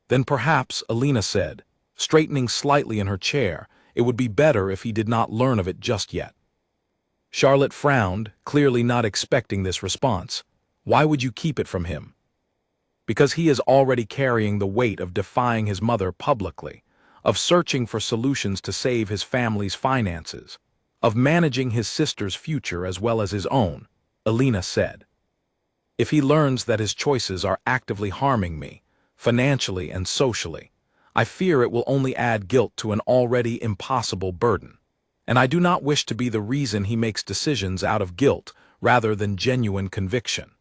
"Then perhaps," Alina said, straightening slightly in her chair, "it would be better if he did not learn of it just yet." Charlotte frowned, clearly not expecting this response. "Why would you keep it from him?" "Because he is already carrying the weight of defying his mother publicly, of searching for solutions to save his family's finances, of managing his sister's future as well as his own," Alina said. "If he learns that his choices are actively harming me, financially and socially, I fear it will only add guilt to an already impossible burden. And I do not wish to be the reason he makes decisions out of guilt rather than genuine conviction."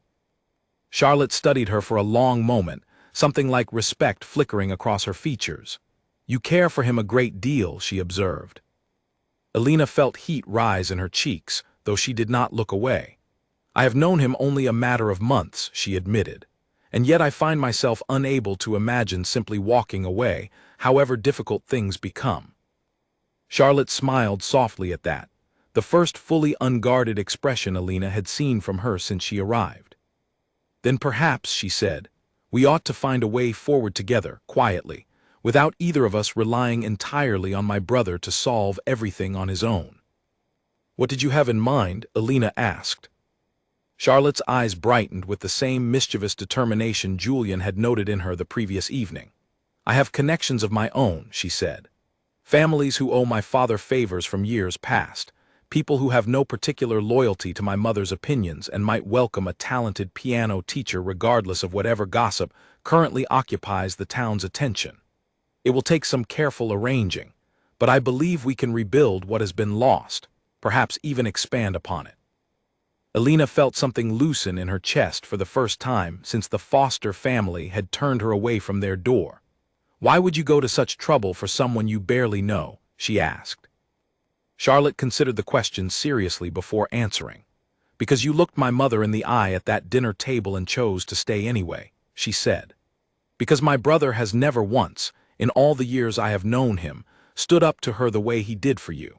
Charlotte studied her for a long moment, something like respect flickering across her features. "You care for him a great deal," she observed. Alina felt heat rise in her cheeks, though she did not look away. "I have known him only a matter of months," she admitted, "and yet I find myself unable to imagine simply walking away, however difficult things become." Charlotte smiled softly at that, the first fully unguarded expression Alina had seen from her since she arrived. "Then perhaps," she said, "we ought to find a way forward together, quietly, without either of us relying entirely on my brother to solve everything on his own." "What did you have in mind?" Alina asked. Charlotte's eyes brightened with the same mischievous determination Julian had noted in her the previous evening. "I have connections of my own," she said. "Families who owe my father favors from years past, people who have no particular loyalty to my mother's opinions and might welcome a talented piano teacher regardless of whatever gossip currently occupies the town's attention. It will take some careful arranging, but I believe we can rebuild what has been lost, perhaps even expand upon it." Alina felt something loosen in her chest for the first time since the Foster family had turned her away from their door. "Why would you go to such trouble for someone you barely know?" she asked. Charlotte considered the question seriously before answering. "Because you looked my mother in the eye at that dinner table and chose to stay anyway," she said. "Because my brother has never once, in all the years I have known him, stood up to her the way he did for you.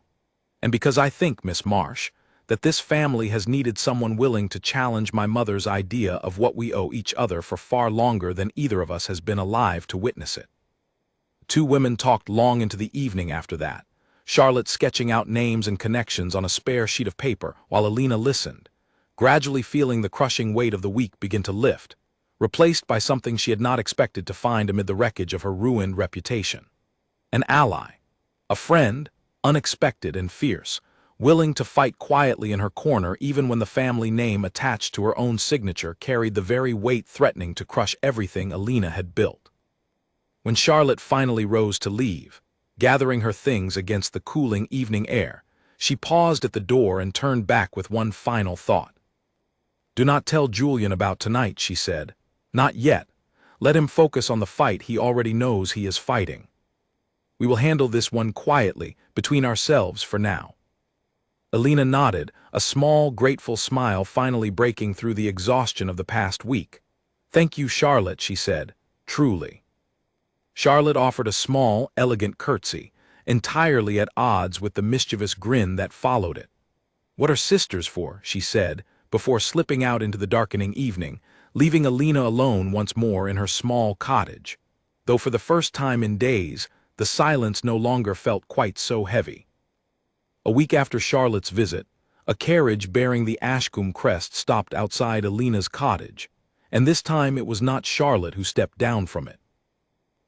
And because I think, Miss Marsh, that this family has needed someone willing to challenge my mother's idea of what we owe each other for far longer than either of us has been alive to witness it." Two women talked long into the evening after that, Charlotte sketching out names and connections on a spare sheet of paper while Alina listened, gradually feeling the crushing weight of the week begin to lift, replaced by something she had not expected to find amid the wreckage of her ruined reputation. An ally, a friend, unexpected and fierce, willing to fight quietly in her corner even when the family name attached to her own signature carried the very weight threatening to crush everything Alina had built. When Charlotte finally rose to leave, gathering her things against the cooling evening air, she paused at the door and turned back with one final thought. "Do not tell Julian about tonight," she said. "Not yet. Let him focus on the fight he already knows he is fighting. We will handle this one quietly, between ourselves for now." Alina nodded, a small, grateful smile finally breaking through the exhaustion of the past week. "Thank you, Charlotte," she said, "truly." Charlotte offered a small, elegant curtsy, entirely at odds with the mischievous grin that followed it. "What are sisters for?" she said, before slipping out into the darkening evening, leaving Alina alone once more in her small cottage. Though for the first time in days, the silence no longer felt quite so heavy. A week after Charlotte's visit, a carriage bearing the Ashcombe crest stopped outside Alina's cottage, and this time it was not Charlotte who stepped down from it.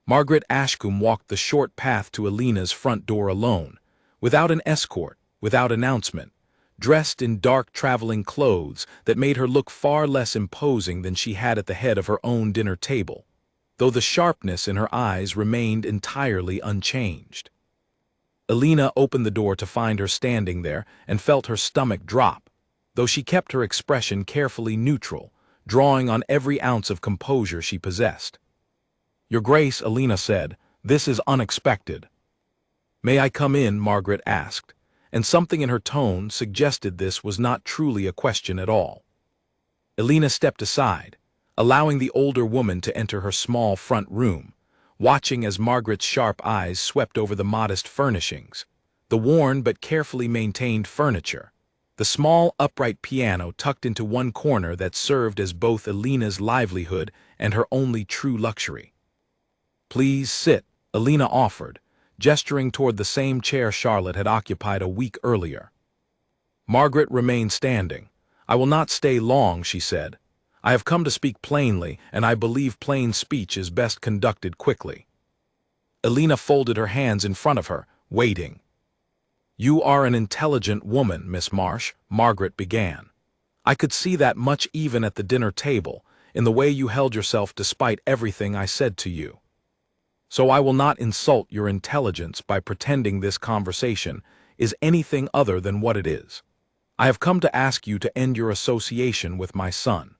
Margaret Ashcombe walked the short path to Alina's front door alone, without an escort, without announcement, dressed in dark traveling clothes that made her look far less imposing than she had at the head of her own dinner table, though the sharpness in her eyes remained entirely unchanged. Alina opened the door to find her standing there and felt her stomach drop, though she kept her expression carefully neutral, drawing on every ounce of composure she possessed. "Your Grace," Alina said, "this is unexpected." "May I come in?" Margaret asked, and something in her tone suggested this was not truly a question at all. Alina stepped aside, allowing the older woman to enter her small front room, watching as Margaret's sharp eyes swept over the modest furnishings, the worn but carefully maintained furniture, the small upright piano tucked into one corner that served as both Alina's livelihood and her only true luxury. "Please sit," Alina offered, gesturing toward the same chair Charlotte had occupied a week earlier. Margaret remained standing. "I will not stay long," she said. "I have come to speak plainly, and I believe plain speech is best conducted quickly." Alina folded her hands in front of her, waiting. "You are an intelligent woman, Miss Marsh," Margaret began. "I could see that much even at the dinner table, in the way you held yourself despite everything I said to you. So I will not insult your intelligence by pretending this conversation is anything other than what it is. I have come to ask you to end your association with my son."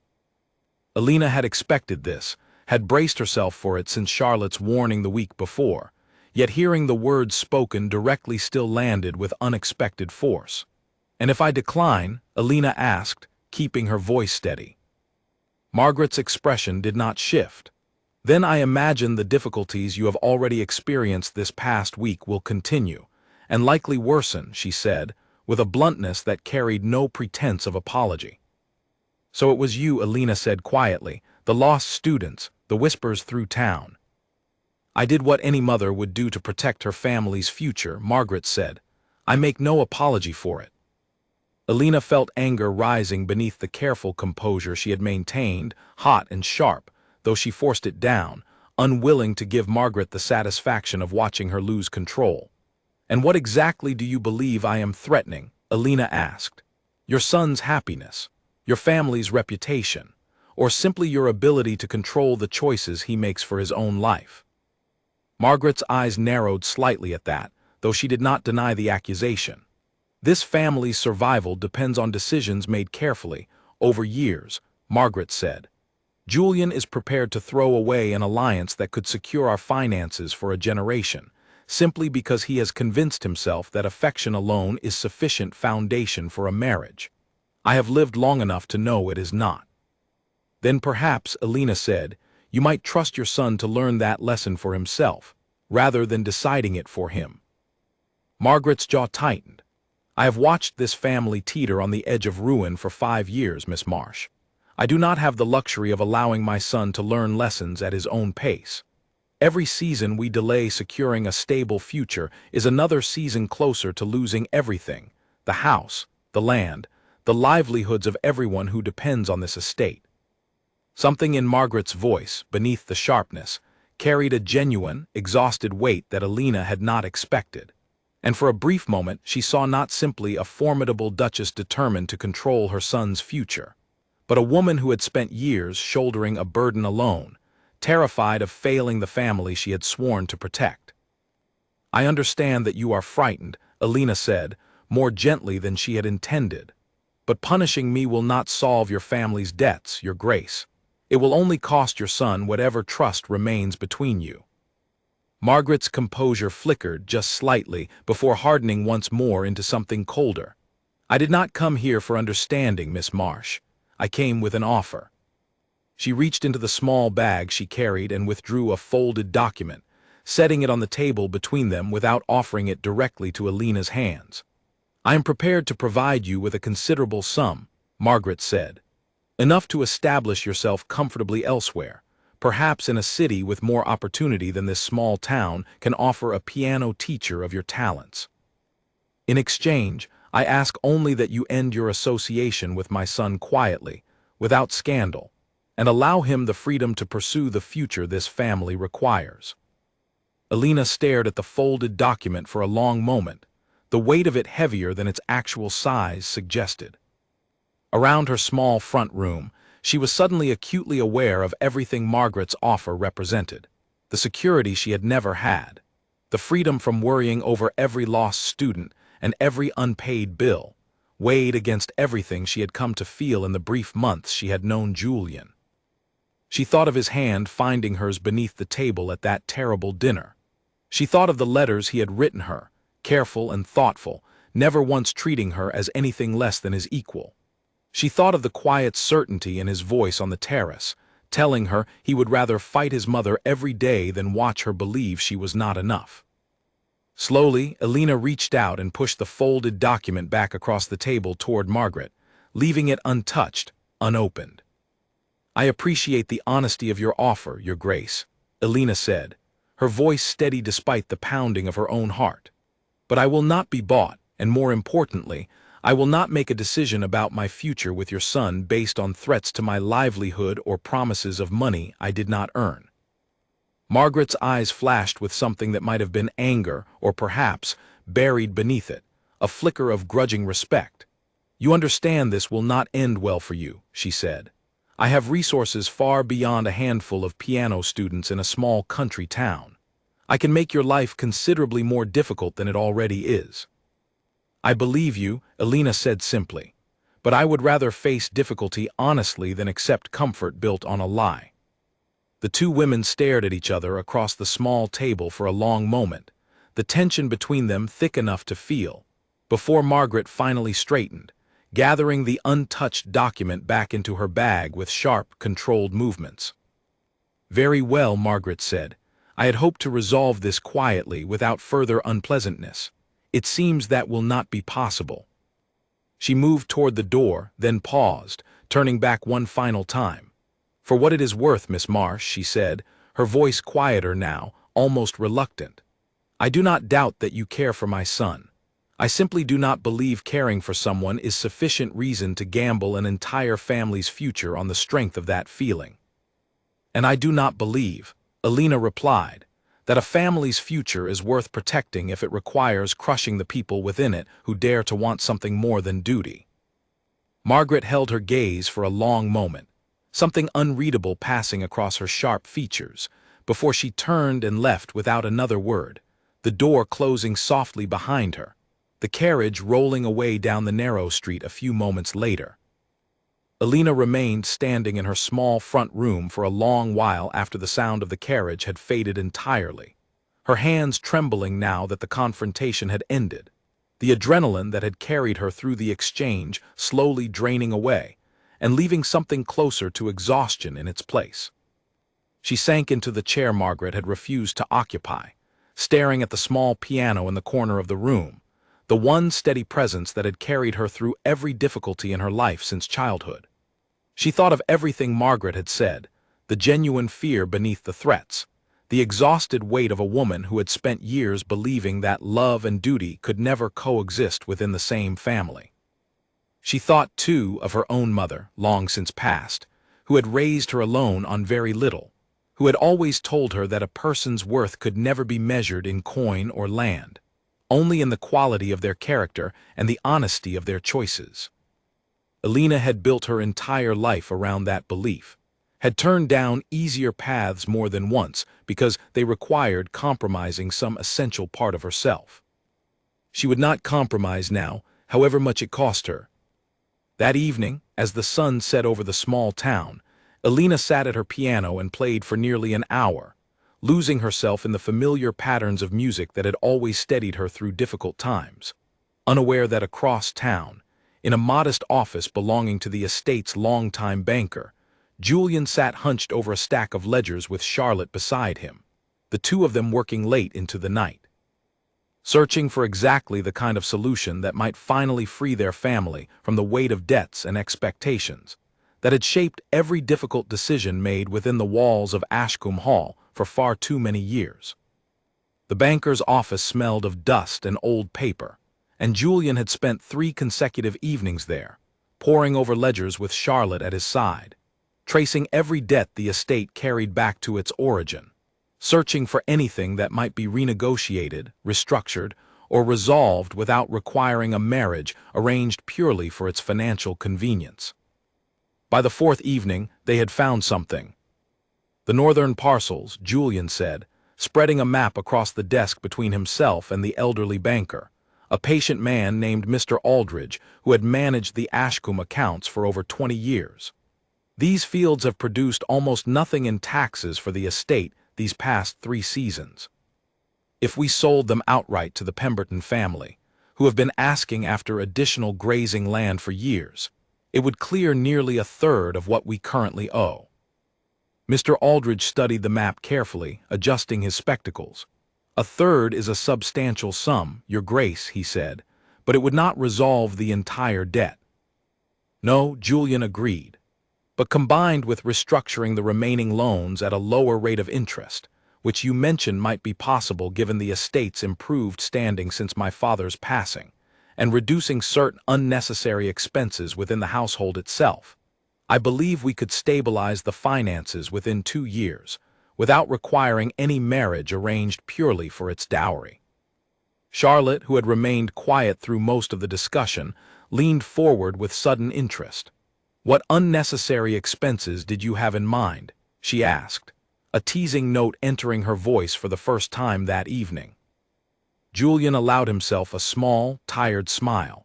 Alina had expected this, had braced herself for it since Charlotte's warning the week before, yet hearing the words spoken directly still landed with unexpected force. "And if I decline?" Alina asked, keeping her voice steady. Margaret's expression did not shift. "Then I imagine the difficulties you have already experienced this past week will continue, and likely worsen," she said, with a bluntness that carried no pretense of apology. "So it was you," Alina said quietly, "the lost students, the whispers through town." "I did what any mother would do to protect her family's future," Margaret said. "I make no apology for it." Alina felt anger rising beneath the careful composure she had maintained, hot and sharp, though she forced it down, unwilling to give Margaret the satisfaction of watching her lose control. "And what exactly do you believe I am threatening?" Alina asked. "Your son's happiness, your family's reputation, or simply your ability to control the choices he makes for his own life?" Margaret's eyes narrowed slightly at that, though she did not deny the accusation. "This family's survival depends on decisions made carefully, over years," Margaret said. "Julian is prepared to throw away an alliance that could secure our finances for a generation, simply because he has convinced himself that affection alone is sufficient foundation for a marriage. I have lived long enough to know it is not." "Then perhaps," Alina said, "you might trust your son to learn that lesson for himself, rather than deciding it for him." Margaret's jaw tightened. "I have watched this family teeter on the edge of ruin for 5 years, Miss Marsh. I do not have the luxury of allowing my son to learn lessons at his own pace. Every season we delay securing a stable future is another season closer to losing everything: the house, the land, the livelihoods of everyone who depends on this estate." Something in Margaret's voice, beneath the sharpness, carried a genuine, exhausted weight that Alina had not expected. And for a brief moment she saw not simply a formidable duchess determined to control her son's future, but a woman who had spent years shouldering a burden alone, terrified of failing the family she had sworn to protect. "I understand that you are frightened," Alina said, more gently than she had intended. "But punishing me will not solve your family's debts, Your Grace. It will only cost your son whatever trust remains between you." Margaret's composure flickered just slightly before hardening once more into something colder. I did not come here for understanding, Miss Marsh. I came with an offer. She reached into the small bag she carried and withdrew a folded document, setting it on the table between them without offering it directly to Alina's hands. I am prepared to provide you with a considerable sum, Margaret said. Enough to establish yourself comfortably elsewhere, perhaps in a city with more opportunity than this small town can offer a piano teacher of your talents. In exchange, I ask only that you end your association with my son quietly, without scandal, and allow him the freedom to pursue the future this family requires. Alina stared at the folded document for a long moment, the weight of it heavier than its actual size suggested. Around her small front room, she was suddenly acutely aware of everything Margaret's offer represented, the security she had never had, the freedom from worrying over every lost student and every unpaid bill, weighed against everything she had come to feel in the brief months she had known Julian. She thought of his hand finding hers beneath the table at that terrible dinner. She thought of the letters he had written her, careful and thoughtful, never once treating her as anything less than his equal. She thought of the quiet certainty in his voice on the terrace, telling her he would rather fight his mother every day than watch her believe she was not enough. Slowly, Alina reached out and pushed the folded document back across the table toward Margaret, leaving it untouched, unopened. I appreciate the honesty of your offer, Your Grace, Alina said, her voice steady despite the pounding of her own heart. But I will not be bought, and more importantly, I will not make a decision about my future with your son based on threats to my livelihood or promises of money I did not earn. Margaret's eyes flashed with something that might have been anger or perhaps, buried beneath it, a flicker of grudging respect. You understand this will not end well for you, she said. I have resources far beyond a handful of piano students in a small country town. I can make your life considerably more difficult than it already is. I believe you, Alina said simply, but I would rather face difficulty honestly than accept comfort built on a lie. The two women stared at each other across the small table for a long moment, the tension between them thick enough to feel, before Margaret finally straightened, gathering the untouched document back into her bag with sharp, controlled movements. Very well, Margaret said. I had hoped to resolve this quietly without further unpleasantness. It seems that will not be possible. She moved toward the door, then paused, turning back one final time. For what it is worth, Miss Marsh, she said, her voice quieter now, almost reluctant. I do not doubt that you care for my son. I simply do not believe caring for someone is sufficient reason to gamble an entire family's future on the strength of that feeling. And I do not believe, Alina replied, that a family's future is worth protecting if it requires crushing the people within it who dare to want something more than duty. Margaret held her gaze for a long moment, something unreadable passing across her sharp features, before she turned and left without another word, the door closing softly behind her, the carriage rolling away down the narrow street a few moments later. Alina remained standing in her small front room for a long while after the sound of the carriage had faded entirely, her hands trembling now that the confrontation had ended, the adrenaline that had carried her through the exchange slowly draining away and leaving something closer to exhaustion in its place. She sank into the chair Margaret had refused to occupy, staring at the small piano in the corner of the room, the one steady presence that had carried her through every difficulty in her life since childhood. She thought of everything Margaret had said, the genuine fear beneath the threats, the exhausted weight of a woman who had spent years believing that love and duty could never coexist within the same family. She thought, too, of her own mother, long since passed, who had raised her alone on very little, who had always told her that a person's worth could never be measured in coin or land, only in the quality of their character and the honesty of their choices. Alina had built her entire life around that belief, had turned down easier paths more than once because they required compromising some essential part of herself. She would not compromise now, however much it cost her. That evening, as the sun set over the small town, Alina sat at her piano and played for nearly an hour, losing herself in the familiar patterns of music that had always steadied her through difficult times, unaware that across town, In a modest office belonging to the estate's longtime banker, Julian sat hunched over a stack of ledgers with Charlotte beside him, the two of them working late into the night, searching for exactly the kind of solution that might finally free their family from the weight of debts and expectations that had shaped every difficult decision made within the walls of Ashcombe Hall for far too many years. The banker's office smelled of dust and old paper, and Julian had spent 3 consecutive evenings there, poring over ledgers with Charlotte at his side, tracing every debt the estate carried back to its origin, searching for anything that might be renegotiated, restructured, or resolved without requiring a marriage arranged purely for its financial convenience. By the 4th evening, they had found something. The northern parcels, Julian said, spreading a map across the desk between himself and the elderly banker, a patient man named Mr. Aldridge who had managed the Ashcombe accounts for over 20 years. These fields have produced almost nothing in taxes for the estate these past 3 seasons. If we sold them outright to the Pemberton family, who have been asking after additional grazing land for years, it would clear nearly 1/3 of what we currently owe. Mr. Aldridge studied the map carefully, adjusting his spectacles. 1/3 is a substantial sum, Your Grace, he said, but it would not resolve the entire debt. No, Julian agreed, but combined with restructuring the remaining loans at a lower rate of interest, which you mentioned might be possible given the estate's improved standing since my father's passing, and reducing certain unnecessary expenses within the household itself, I believe we could stabilize the finances within 2 years, without requiring any marriage arranged purely for its dowry. Charlotte, who had remained quiet through most of the discussion, leaned forward with sudden interest. "What unnecessary expenses did you have in mind?" she asked, a teasing note entering her voice for the first time that evening. Julian allowed himself a small, tired smile.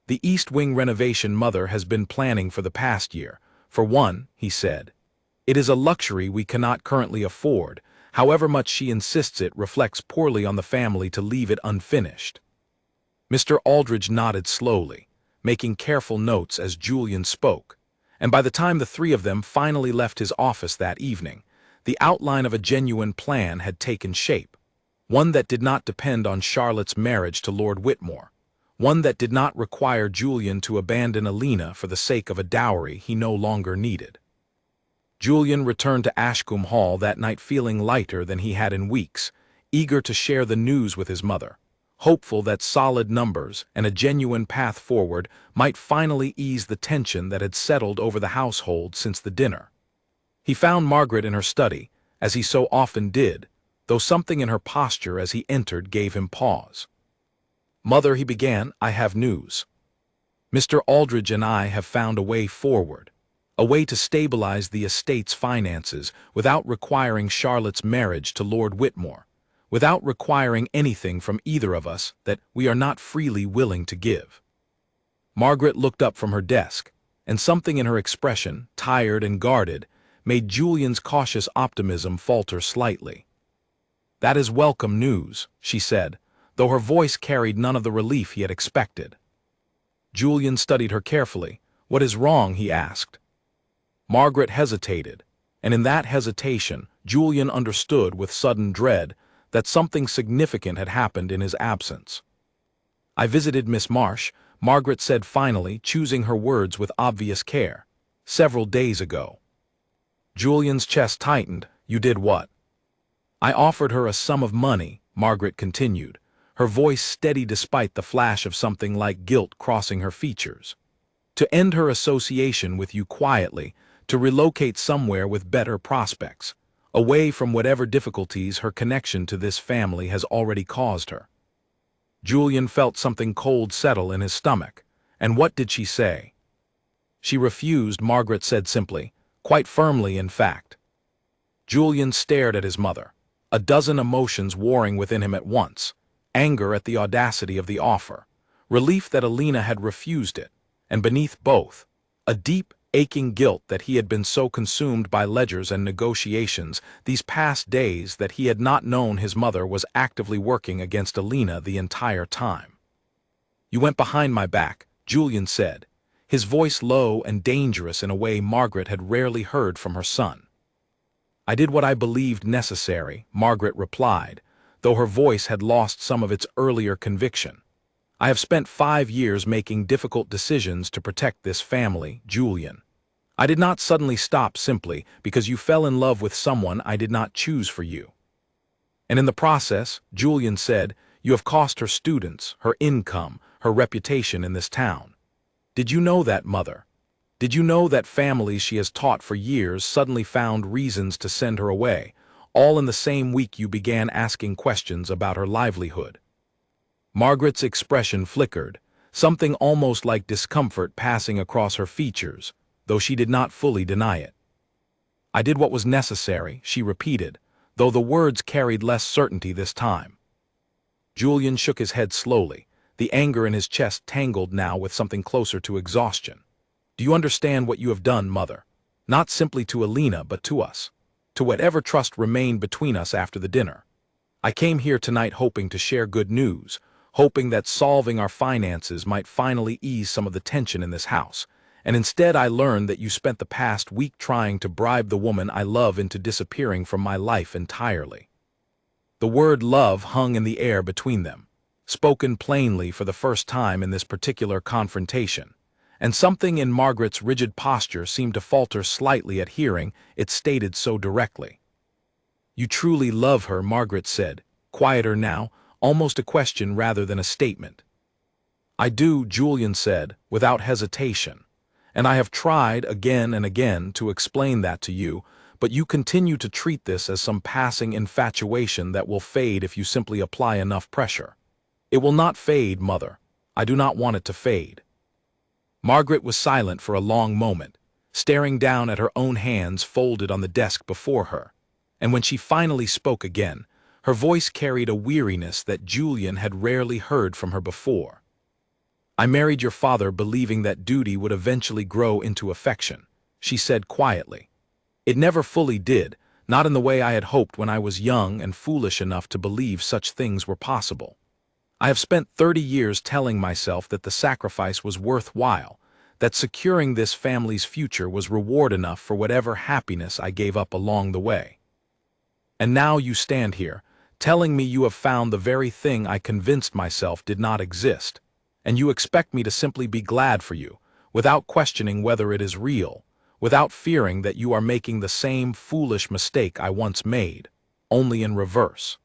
"The East Wing renovation Mother has been planning for the past year. For one," he said, "it is a luxury we cannot currently afford, however much she insists it reflects poorly on the family to leave it unfinished." Mr. Aldridge nodded slowly, making careful notes as Julian spoke, and by the time the 3 of them finally left his office that evening, the outline of a genuine plan had taken shape, one that did not depend on Charlotte's marriage to Lord Whitmore, one that did not require Julian to abandon Alina for the sake of a dowry he no longer needed. Julian returned to Ashcombe Hall that night feeling lighter than he had in weeks, eager to share the news with his mother, hopeful that solid numbers and a genuine path forward might finally ease the tension that had settled over the household since the dinner. He found Margaret in her study, as he so often did, though something in her posture as he entered gave him pause. "Mother," he began, "I have news. Mr. Aldridge and I have found a way forward, a way to stabilize the estate's finances without requiring Charlotte's marriage to Lord Whitmore, without requiring anything from either of us that we are not freely willing to give." Margaret looked up from her desk, and something in her expression, tired and guarded, made Julian's cautious optimism falter slightly. "That is welcome news," she said, though her voice carried none of the relief he had expected. Julian studied her carefully. "What is wrong?" he asked. Margaret hesitated, and in that hesitation, Julian understood with sudden dread that something significant had happened in his absence. "I visited Miss Marsh," Margaret said finally, choosing her words with obvious care, "several days ago." Julian's chest tightened. "You did what?" "I offered her a sum of money," Margaret continued, her voice steady despite the flash of something like guilt crossing her features. "To end her association with you quietly, to relocate somewhere with better prospects, away from whatever difficulties her connection to this family has already caused her." Julian felt something cold settle in his stomach. "And what did she say?" "She refused," Margaret said simply, quite firmly in fact. Julian stared at his mother, a dozen emotions warring within him at once: anger at the audacity of the offer, relief that Alina had refused it, and beneath both, a deep, aching guilt that he had been so consumed by ledgers and negotiations these past days that he had not known his mother was actively working against Alina the entire time. "You went behind my back," Julian said, his voice low and dangerous in a way Margaret had rarely heard from her son. I did what I believed necessary, Margaret replied, though her voice had lost some of its earlier conviction. I have spent 5 years making difficult decisions to protect this family, Julian. I did not suddenly stop simply because you fell in love with someone I did not choose for you. And in the process, Julian said, you have cost her students, her income, her reputation in this town. Did you know that, Mother? Did you know that families she has taught for years suddenly found reasons to send her away, all in the same week you began asking questions about her livelihood? Margaret's expression flickered, something almost like discomfort passing across her features, though she did not fully deny it. I did what was necessary, she repeated, though the words carried less certainty this time. Julian shook his head slowly, the anger in his chest tangled now with something closer to exhaustion. Do you understand what you have done, Mother? Not simply to Alina, but to us. To whatever trust remained between us after the dinner. I came here tonight hoping to share good news, hoping that solving our finances might finally ease some of the tension in this house, and instead I learned that you spent the past week trying to bribe the woman I love into disappearing from my life entirely. The word love hung in the air between them, spoken plainly for the first time in this particular confrontation, and something in Margaret's rigid posture seemed to falter slightly at hearing it stated so directly. You truly love her, Margaret said, quieter now, almost a question rather than a statement. I do, Julian said, without hesitation, and I have tried again and again to explain that to you, but you continue to treat this as some passing infatuation that will fade if you simply apply enough pressure. It will not fade, Mother. I do not want it to fade. Margaret was silent for a long moment, staring down at her own hands folded on the desk before her, and when she finally spoke again, her voice carried a weariness that Julian had rarely heard from her before. I married your father believing that duty would eventually grow into affection, she said quietly. It never fully did, not in the way I had hoped when I was young and foolish enough to believe such things were possible. I have spent 30 years telling myself that the sacrifice was worthwhile, that securing this family's future was reward enough for whatever happiness I gave up along the way. And now you stand here, telling me you have found the very thing I convinced myself did not exist, and you expect me to simply be glad for you, without questioning whether it is real, without fearing that you are making the same foolish mistake I once made, only in reverse.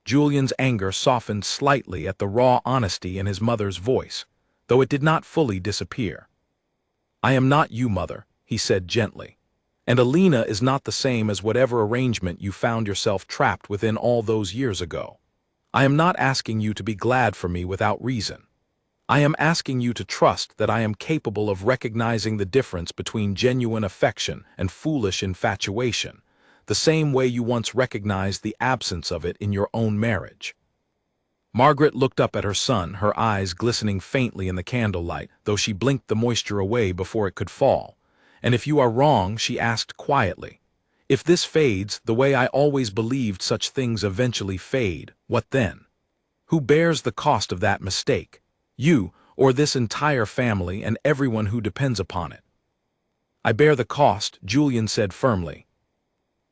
Julian's anger softened slightly at the raw honesty in his mother's voice, though it did not fully disappear. I am not you, Mother, he said gently, and Alina is not the same as whatever arrangement you found yourself trapped within all those years ago. I am not asking you to be glad for me without reason. I am asking you to trust that I am capable of recognizing the difference between genuine affection and foolish infatuation, the same way you once recognized the absence of it in your own marriage. Margaret looked up at her son, her eyes glistening faintly in the candlelight, though she blinked the moisture away before it could fall. And if you are wrong, she asked quietly, if this fades the way I always believed such things eventually fade, what then? Who bears the cost of that mistake? You, or this entire family and everyone who depends upon it? I bear the cost, Julian said firmly.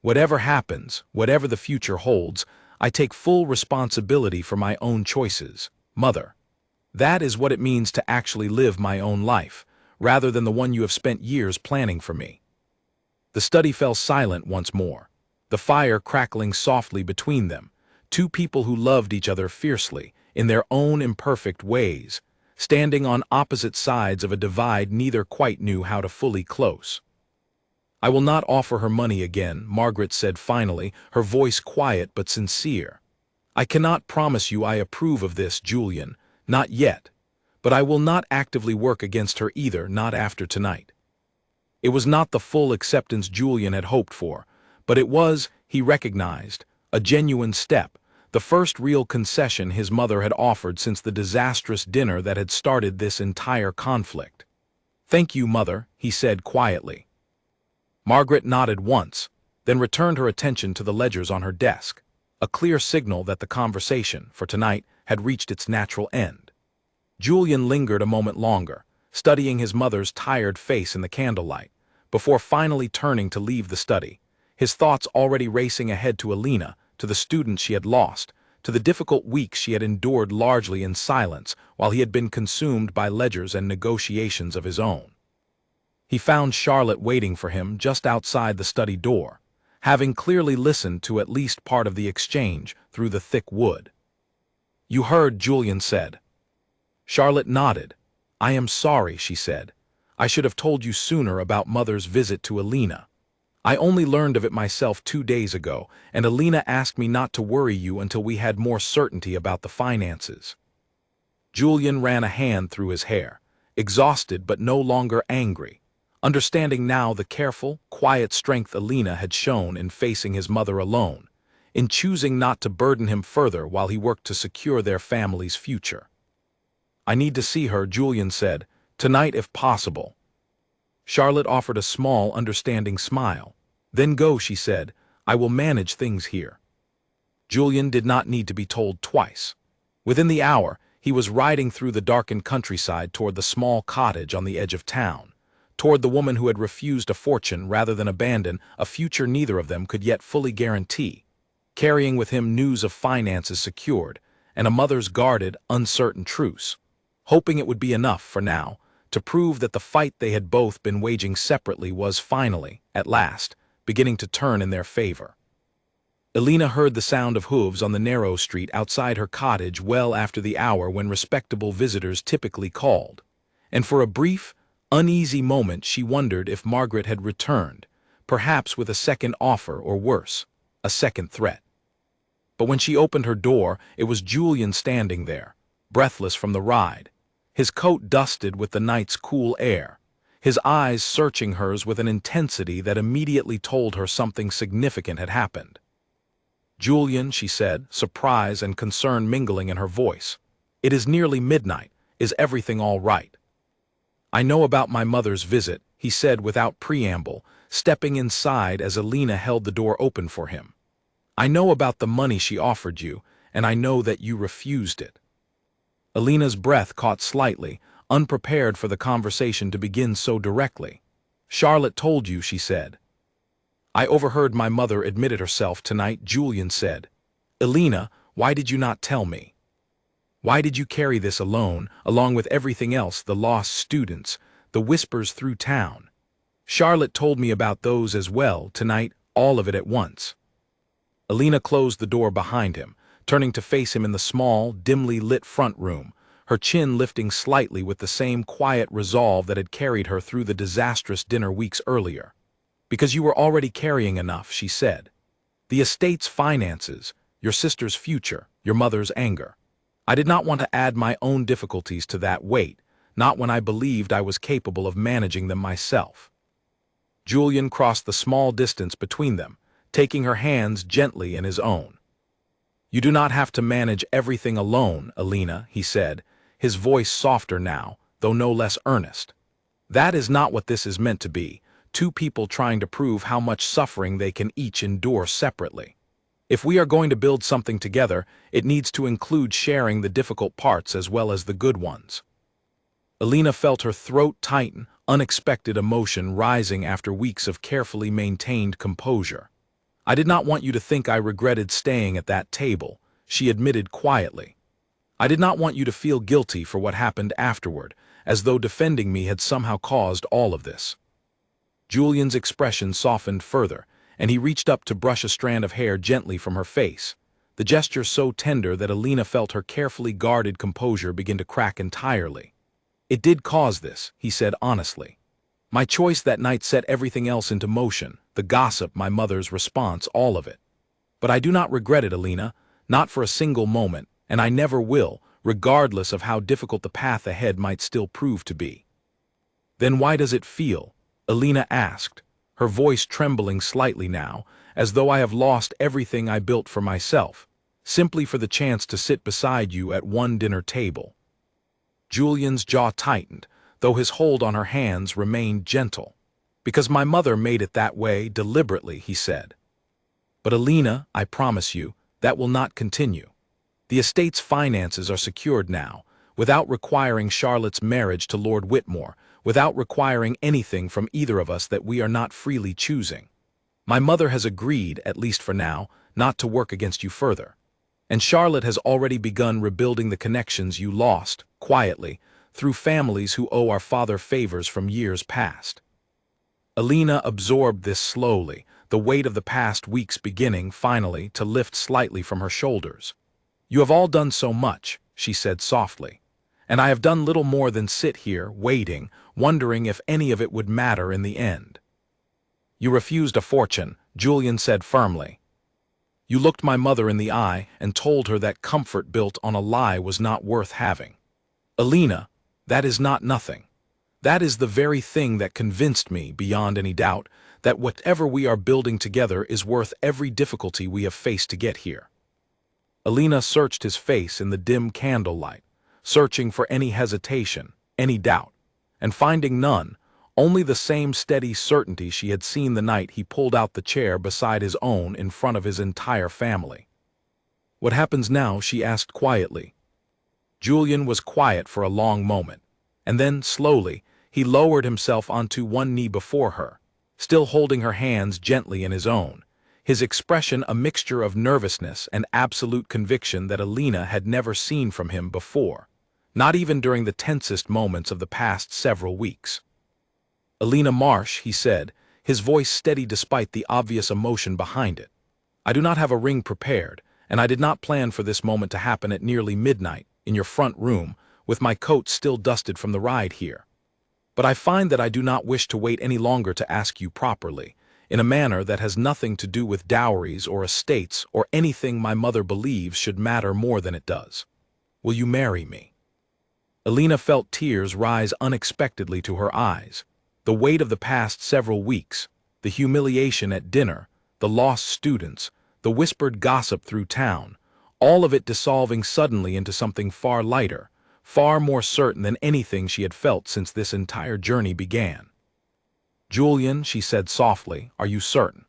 Whatever happens, whatever the future holds, I take full responsibility for my own choices, Mother. That is what it means to actually live my own life, rather than the one you have spent years planning for me. The study fell silent once more, the fire crackling softly between them, two people who loved each other fiercely, in their own imperfect ways, standing on opposite sides of a divide neither quite knew how to fully close. I will not offer her money again, Margaret said finally, her voice quiet but sincere. I cannot promise you I approve of this, Julian, not yet, but I will not actively work against her either, not after tonight. It was not the full acceptance Julian had hoped for, but it was, he recognized, a genuine step, the first real concession his mother had offered since the disastrous dinner that had started this entire conflict. Thank you, Mother, he said quietly. Margaret nodded once, then returned her attention to the ledgers on her desk, a clear signal that the conversation, for tonight, had reached its natural end. Julian lingered a moment longer, studying his mother's tired face in the candlelight, before finally turning to leave the study, his thoughts already racing ahead to Alina, to the students she had lost, to the difficult weeks she had endured largely in silence while he had been consumed by ledgers and negotiations of his own. He found Charlotte waiting for him just outside the study door, having clearly listened to at least part of the exchange through the thick wood. "You heard," Julian said. Charlotte nodded. "I am sorry," she said. "I should have told you sooner about Mother's visit to Alina. I only learned of it myself 2 days ago, and Alina asked me not to worry you until we had more certainty about the finances." Julian ran a hand through his hair, exhausted but no longer angry, understanding now the careful, quiet strength Alina had shown in facing his mother alone, in choosing not to burden him further while he worked to secure their family's future. "I need to see her," Julian said, "tonight if possible." Charlotte offered a small, understanding smile. "Then go," she said. "I will manage things here." Julian did not need to be told twice. Within the hour, he was riding through the darkened countryside toward the small cottage on the edge of town, toward the woman who had refused a fortune rather than abandon a future neither of them could yet fully guarantee, carrying with him news of finances secured and a mother's guarded, uncertain truce, hoping it would be enough, for now, to prove that the fight they had both been waging separately was finally, at last, beginning to turn in their favor. Alina heard the sound of hooves on the narrow street outside her cottage well after the hour when respectable visitors typically called, and for a brief, uneasy moment she wondered if Margaret had returned, perhaps with a second offer or worse, a second threat. But when she opened her door, it was Julian standing there, breathless from the ride, his coat dusted with the night's cool air, his eyes searching hers with an intensity that immediately told her something significant had happened. "Julian," she said, surprise and concern mingling in her voice, "it is nearly midnight. Is everything all right?" "I know about my mother's visit," he said without preamble, stepping inside as Alina held the door open for him. "I know about the money she offered you, and I know that you refused it." Alina's breath caught slightly, unprepared for the conversation to begin so directly. "Charlotte told you," she said. "I overheard my mother admitted herself tonight," Julian said. "Alina, why did you not tell me? Why did you carry this alone, along with everything else, the lost students, the whispers through town? Charlotte told me about those as well, tonight, all of it at once." Alina closed the door behind him, turning to face him in the small, dimly lit front room, her chin lifting slightly with the same quiet resolve that had carried her through the disastrous dinner weeks earlier. "Because you were already carrying enough," she said. "The estate's finances, your sister's future, your mother's anger. I did not want to add my own difficulties to that weight, not when I believed I was capable of managing them myself." Julian crossed the small distance between them, taking her hands gently in his own. "You do not have to manage everything alone, Alina," he said, his voice softer now, though no less earnest. "That is not what this is meant to be, two people trying to prove how much suffering they can each endure separately. If we are going to build something together, it needs to include sharing the difficult parts as well as the good ones." Alina felt her throat tighten, unexpected emotion rising after weeks of carefully maintained composure. "I did not want you to think I regretted staying at that table," she admitted quietly. "I did not want you to feel guilty for what happened afterward, as though defending me had somehow caused all of this." Julian's expression softened further, and he reached up to brush a strand of hair gently from her face, the gesture so tender that Alina felt her carefully guarded composure begin to crack entirely. "It did cause this," he said honestly. "My choice that night set everything else into motion, the gossip, my mother's response, all of it. But I do not regret it, Alina, not for a single moment, and I never will, regardless of how difficult the path ahead might still prove to be." "Then why does it feel?" Alina asked, her voice trembling slightly now, "as though I have lost everything I built for myself, simply for the chance to sit beside you at one dinner table." Julian's jaw tightened, though his hold on her hands remained gentle. "Because my mother made it that way deliberately," he said. "But Alina, I promise you, that will not continue. The estate's finances are secured now. without requiring Charlotte's marriage to Lord Whitmore, without requiring anything from either of us that we are not freely choosing. My mother has agreed, at least for now, not to work against you further. And Charlotte has already begun rebuilding the connections you lost, quietly, through families who owe our father favors from years past. Alina absorbed this slowly, the weight of the past weeks beginning, finally, to lift slightly from her shoulders. You have all done so much, she said softly, and I have done little more than sit here, waiting, wondering if any of it would matter in the end. You refused a fortune, Julian said firmly. You looked my mother in the eye and told her that comfort built on a lie was not worth having. Alina, that is not nothing. That is the very thing that convinced me, beyond any doubt, that whatever we are building together is worth every difficulty we have faced to get here. Alina searched his face in the dim candlelight, searching for any hesitation, any doubt, and finding none, only the same steady certainty she had seen the night he pulled out the chair beside his own in front of his entire family. What happens now? She asked quietly. Julian was quiet for a long moment, and then, slowly, he lowered himself onto one knee before her, still holding her hands gently in his own, his expression a mixture of nervousness and absolute conviction that Alina had never seen from him before, not even during the tensest moments of the past several weeks. Alina Marsh, he said, his voice steady despite the obvious emotion behind it. I do not have a ring prepared, and I did not plan for this moment to happen at nearly midnight, in your front room, with my coat still dusted from the ride here. But I find that I do not wish to wait any longer to ask you properly, in a manner that has nothing to do with dowries or estates or anything my mother believes should matter more than it does. Will you marry me? Alina felt tears rise unexpectedly to her eyes. The weight of the past several weeks, the humiliation at dinner, the lost students, the whispered gossip through town, all of it dissolving suddenly into something far lighter, far more certain than anything she had felt since this entire journey began. Julian, she said softly, are you certain?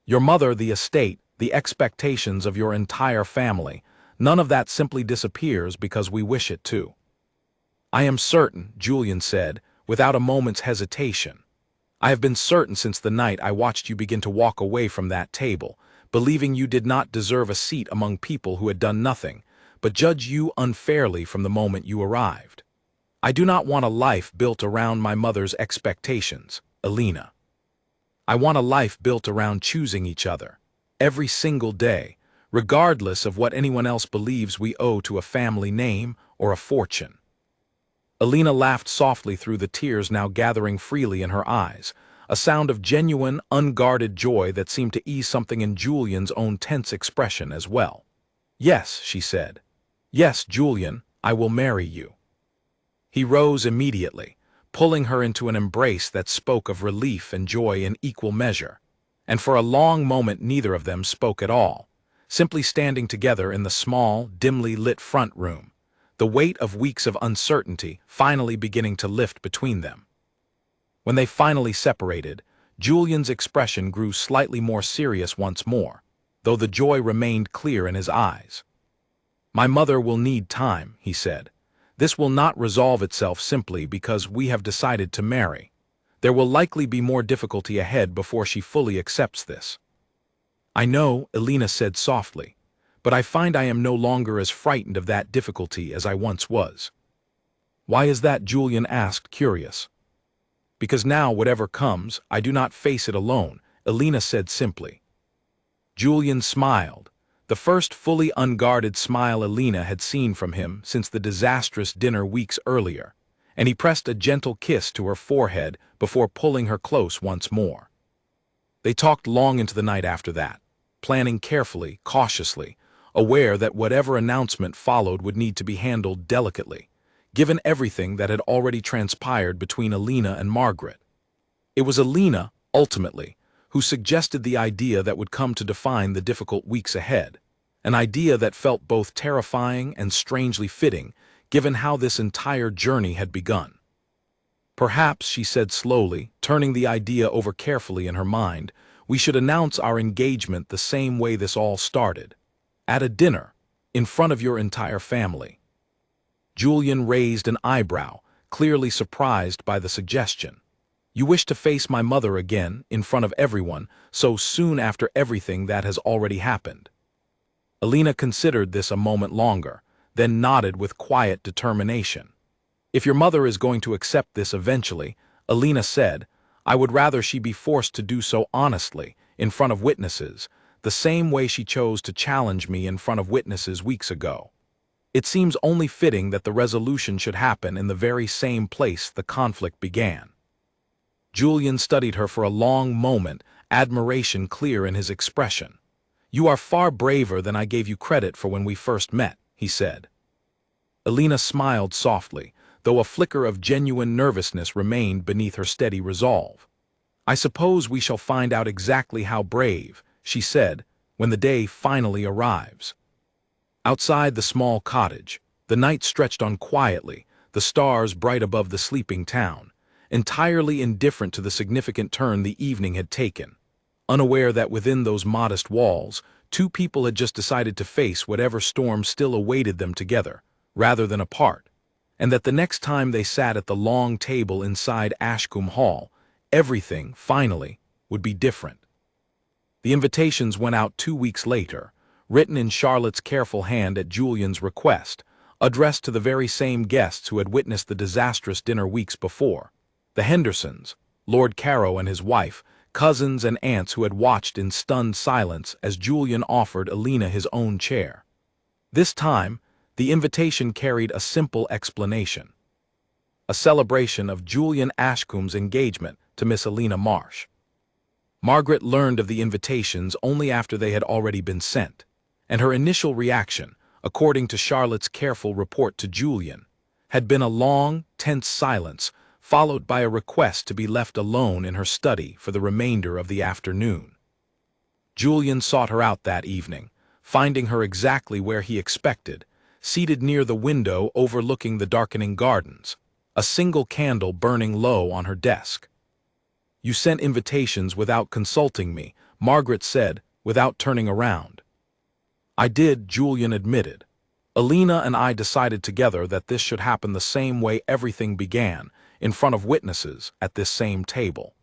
Your mother, the estate, the expectations of your entire family, none of that simply disappears because we wish it to. I am certain, Julian said, without a moment's hesitation. I have been certain since the night I watched you begin to walk away from that table, believing you did not deserve a seat among people who had done nothing, but judge you unfairly from the moment you arrived. I do not want a life built around my mother's expectations, Alina. I want a life built around choosing each other, every single day, regardless of what anyone else believes we owe to a family name or a fortune. Alina laughed softly through the tears now gathering freely in her eyes, a sound of genuine, unguarded joy that seemed to ease something in Julian's own tense expression as well. Yes, she said. Yes, Julian, I will marry you. He rose immediately, pulling her into an embrace that spoke of relief and joy in equal measure, and for a long moment neither of them spoke at all, simply standing together in the small, dimly lit front room, the weight of weeks of uncertainty finally beginning to lift between them. When they finally separated, Julian's expression grew slightly more serious once more, though the joy remained clear in his eyes. My mother will need time, he said. This will not resolve itself simply because we have decided to marry. There will likely be more difficulty ahead before she fully accepts this. I know, Alina said softly, but I find I am no longer as frightened of that difficulty as I once was. Why is that? Julian asked, curious. Because now, whatever comes, I do not face it alone, Alina said simply. Julian smiled, the first fully unguarded smile Alina had seen from him since the disastrous dinner weeks earlier, and he pressed a gentle kiss to her forehead before pulling her close once more. They talked long into the night after that, planning carefully, cautiously, aware that whatever announcement followed would need to be handled delicately, given everything that had already transpired between Alina and Margaret. It was Alina, ultimately, who suggested the idea that would come to define the difficult weeks ahead, an idea that felt both terrifying and strangely fitting, given how this entire journey had begun. Perhaps, she said slowly, turning the idea over carefully in her mind, we should announce our engagement the same way this all started, at a dinner, in front of your entire family. Julian raised an eyebrow, clearly surprised by the suggestion. You wish to face my mother again, in front of everyone, so soon after everything that has already happened. Alina considered this a moment longer, then nodded with quiet determination. If your mother is going to accept this eventually, Alina said, I would rather she be forced to do so honestly, in front of witnesses, the same way she chose to challenge me in front of witnesses weeks ago. It seems only fitting that the resolution should happen in the very same place the conflict began. Julian studied her for a long moment, admiration clear in his expression. You are far braver than I gave you credit for when we first met, he said. Alina smiled softly, though a flicker of genuine nervousness remained beneath her steady resolve. I suppose we shall find out exactly how brave, she said, when the day finally arrives. Outside the small cottage, the night stretched on quietly, the stars bright above the sleeping town, entirely indifferent to the significant turn the evening had taken, unaware that within those modest walls, two people had just decided to face whatever storm still awaited them together, rather than apart, and that the next time they sat at the long table inside Ashcombe Hall, everything, finally, would be different. The invitations went out 2 weeks later, written in Charlotte's careful hand at Julian's request, addressed to the very same guests who had witnessed the disastrous dinner weeks before. The Hendersons, Lord Carow and his wife, cousins and aunts who had watched in stunned silence as Julian offered Alina his own chair. This time, the invitation carried a simple explanation. A celebration of Julian Ashcombe's engagement to Miss Alina Marsh. Margaret learned of the invitations only after they had already been sent, and her initial reaction, according to Charlotte's careful report to Julian, had been a long, tense silence, followed by a request to be left alone in her study for the remainder of the afternoon. Julian sought her out that evening, finding her exactly where he expected, seated near the window overlooking the darkening gardens, a single candle burning low on her desk. You sent invitations without consulting me, Margaret said, without turning around. I did, Julian admitted. Alina and I decided together that this should happen the same way everything began, in front of witnesses at this same table.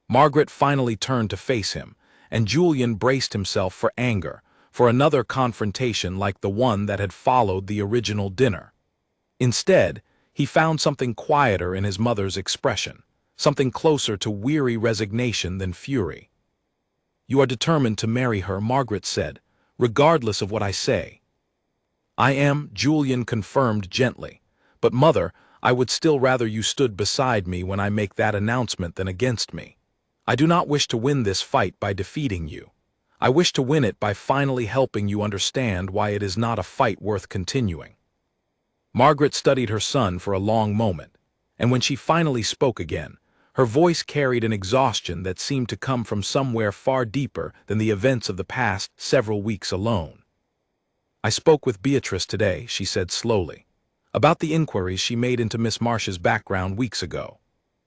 Margaret finally turned to face him, and Julian braced himself for anger, for another confrontation like the one that had followed the original dinner. Instead, he found something quieter in his mother's expression, something closer to weary resignation than fury. You are determined to marry her, Margaret said, regardless of what I say. I am, Julian confirmed gently, but mother, I would still rather you stood beside me when I make that announcement than against me. I do not wish to win this fight by defeating you. I wish to win it by finally helping you understand why it is not a fight worth continuing. Margaret studied her son for a long moment, and when she finally spoke again, her voice carried an exhaustion that seemed to come from somewhere far deeper than the events of the past several weeks alone. I spoke with Beatrice today, she said slowly, about the inquiries she made into Miss Marsh's background weeks ago.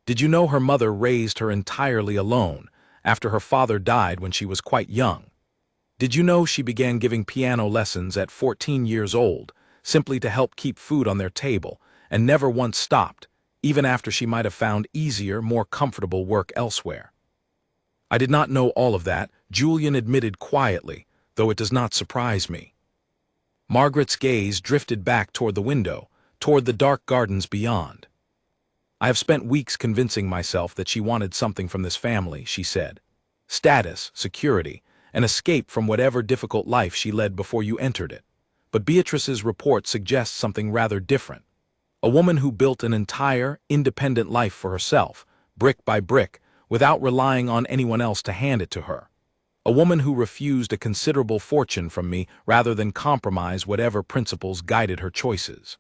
Did you know her mother raised her entirely alone, after her father died when she was quite young? Did you know she began giving piano lessons at 14 years old, simply to help keep food on their table, and never once stopped, even after she might have found easier, more comfortable work elsewhere? I did not know all of that, Julian admitted quietly, though it does not surprise me. Margaret's gaze drifted back toward the window, toward the dark gardens beyond. I have spent weeks convincing myself that she wanted something from this family, she said. Status, security, an escape from whatever difficult life she led before you entered it. But Beatrice's report suggests something rather different. A woman who built an entire, independent life for herself, brick by brick, without relying on anyone else to hand it to her. A woman who refused a considerable fortune from me rather than compromise whatever principles guided her choices.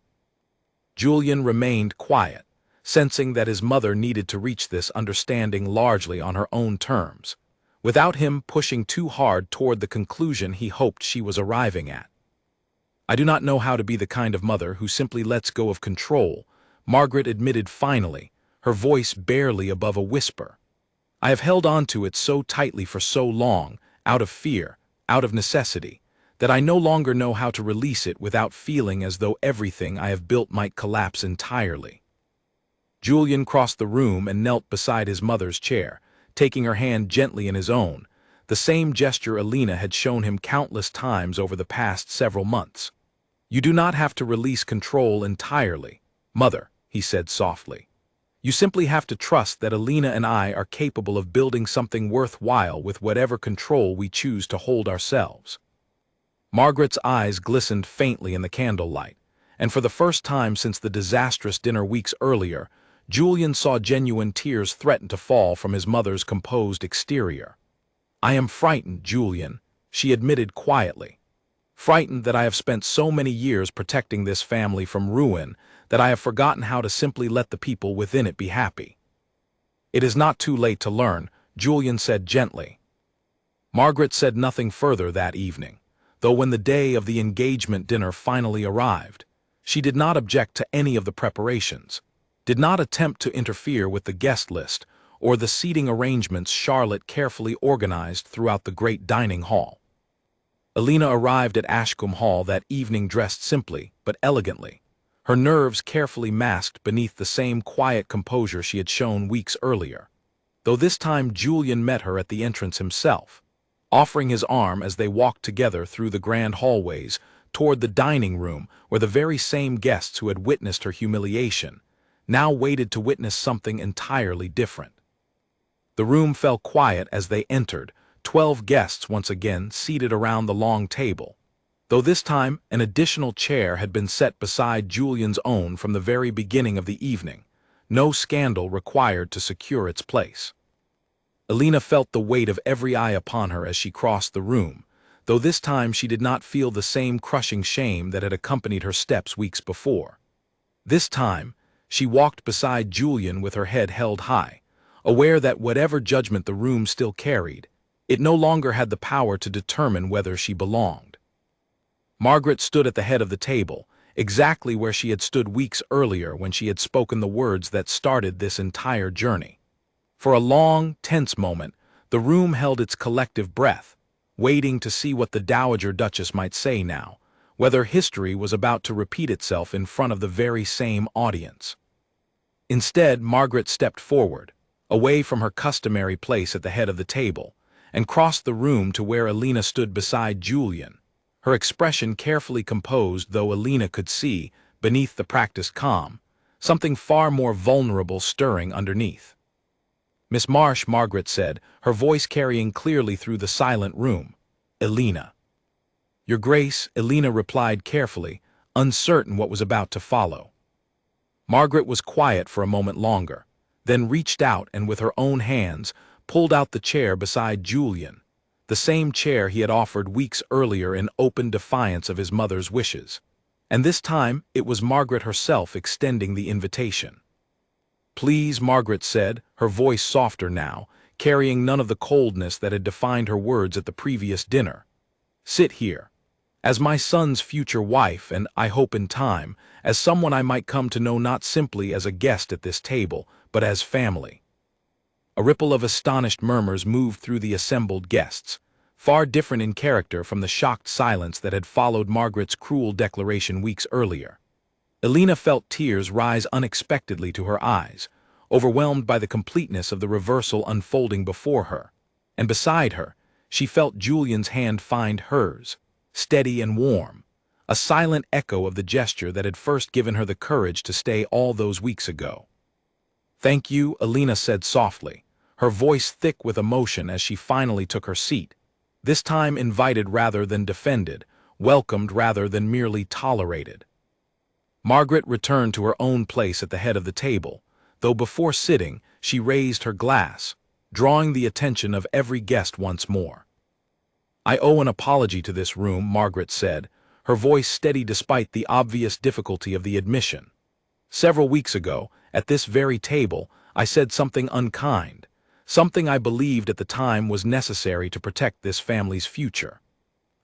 Julian remained quiet, sensing that his mother needed to reach this understanding largely on her own terms, without him pushing too hard toward the conclusion he hoped she was arriving at. I do not know how to be the kind of mother who simply lets go of control, Margaret admitted finally, her voice barely above a whisper. I have held on to it so tightly for so long, out of fear, out of necessity, that I no longer know how to release it without feeling as though everything I have built might collapse entirely. Julian crossed the room and knelt beside his mother's chair, taking her hand gently in his own, the same gesture Alina had shown him countless times over the past several months. "You do not have to release control entirely, Mother," he said softly. "You simply have to trust that Alina and I are capable of building something worthwhile with whatever control we choose to hold ourselves." Margaret's eyes glistened faintly in the candlelight, and for the first time since the disastrous dinner weeks earlier, Julian saw genuine tears threaten to fall from his mother's composed exterior. "I am frightened, Julian," she admitted quietly. "Frightened that I have spent so many years protecting this family from ruin that I have forgotten how to simply let the people within it be happy." "It is not too late to learn," Julian said gently. Margaret said nothing further that evening, though when the day of the engagement dinner finally arrived, she did not object to any of the preparations, did not attempt to interfere with the guest list or the seating arrangements Charlotte carefully organized throughout the great dining hall. Alina arrived at Ashcombe Hall that evening dressed simply but elegantly, her nerves carefully masked beneath the same quiet composure she had shown weeks earlier, though this time Julian met her at the entrance himself, offering his arm as they walked together through the grand hallways toward the dining room where the very same guests who had witnessed her humiliation now waited to witness something entirely different. The room fell quiet as they entered, 12 guests once again seated around the long table, though this time an additional chair had been set beside Julian's own from the very beginning of the evening, no scandal required to secure its place. Alina felt the weight of every eye upon her as she crossed the room, though this time she did not feel the same crushing shame that had accompanied her steps weeks before. This time, she walked beside Julian with her head held high, aware that whatever judgment the room still carried, it no longer had the power to determine whether she belonged. Margaret stood at the head of the table, exactly where she had stood weeks earlier when she had spoken the words that started this entire journey. For a long, tense moment, the room held its collective breath, waiting to see what the Dowager Duchess might say now, whether history was about to repeat itself in front of the very same audience. Instead, Margaret stepped forward, away from her customary place at the head of the table, and crossed the room to where Alina stood beside Julian, her expression carefully composed, though Alina could see, beneath the practiced calm, something far more vulnerable stirring underneath. "Miss Marsh," Margaret said, her voice carrying clearly through the silent room. "Alina." "Your Grace," Alina replied carefully, uncertain what was about to follow. Margaret was quiet for a moment longer, then reached out and with her own hands pulled out the chair beside Julian, the same chair he had offered weeks earlier in open defiance of his mother's wishes. And this time it was Margaret herself extending the invitation. "Please," Margaret said, her voice softer now, carrying none of the coldness that had defined her words at the previous dinner. "Sit here. As my son's future wife, and I hope in time, as someone I might come to know not simply as a guest at this table, but as family." A ripple of astonished murmurs moved through the assembled guests, far different in character from the shocked silence that had followed Margaret's cruel declaration weeks earlier. Alina felt tears rise unexpectedly to her eyes, overwhelmed by the completeness of the reversal unfolding before her, and beside her, she felt Julian's hand find hers, steady and warm, a silent echo of the gesture that had first given her the courage to stay all those weeks ago. "Thank you," Alina said softly, her voice thick with emotion as she finally took her seat, this time invited rather than defended, welcomed rather than merely tolerated. Margaret returned to her own place at the head of the table, though before sitting, she raised her glass, drawing the attention of every guest once more. "I owe an apology to this room," Margaret said, her voice steady despite the obvious difficulty of the admission. "Several weeks ago, at this very table, I said something unkind, something I believed at the time was necessary to protect this family's future.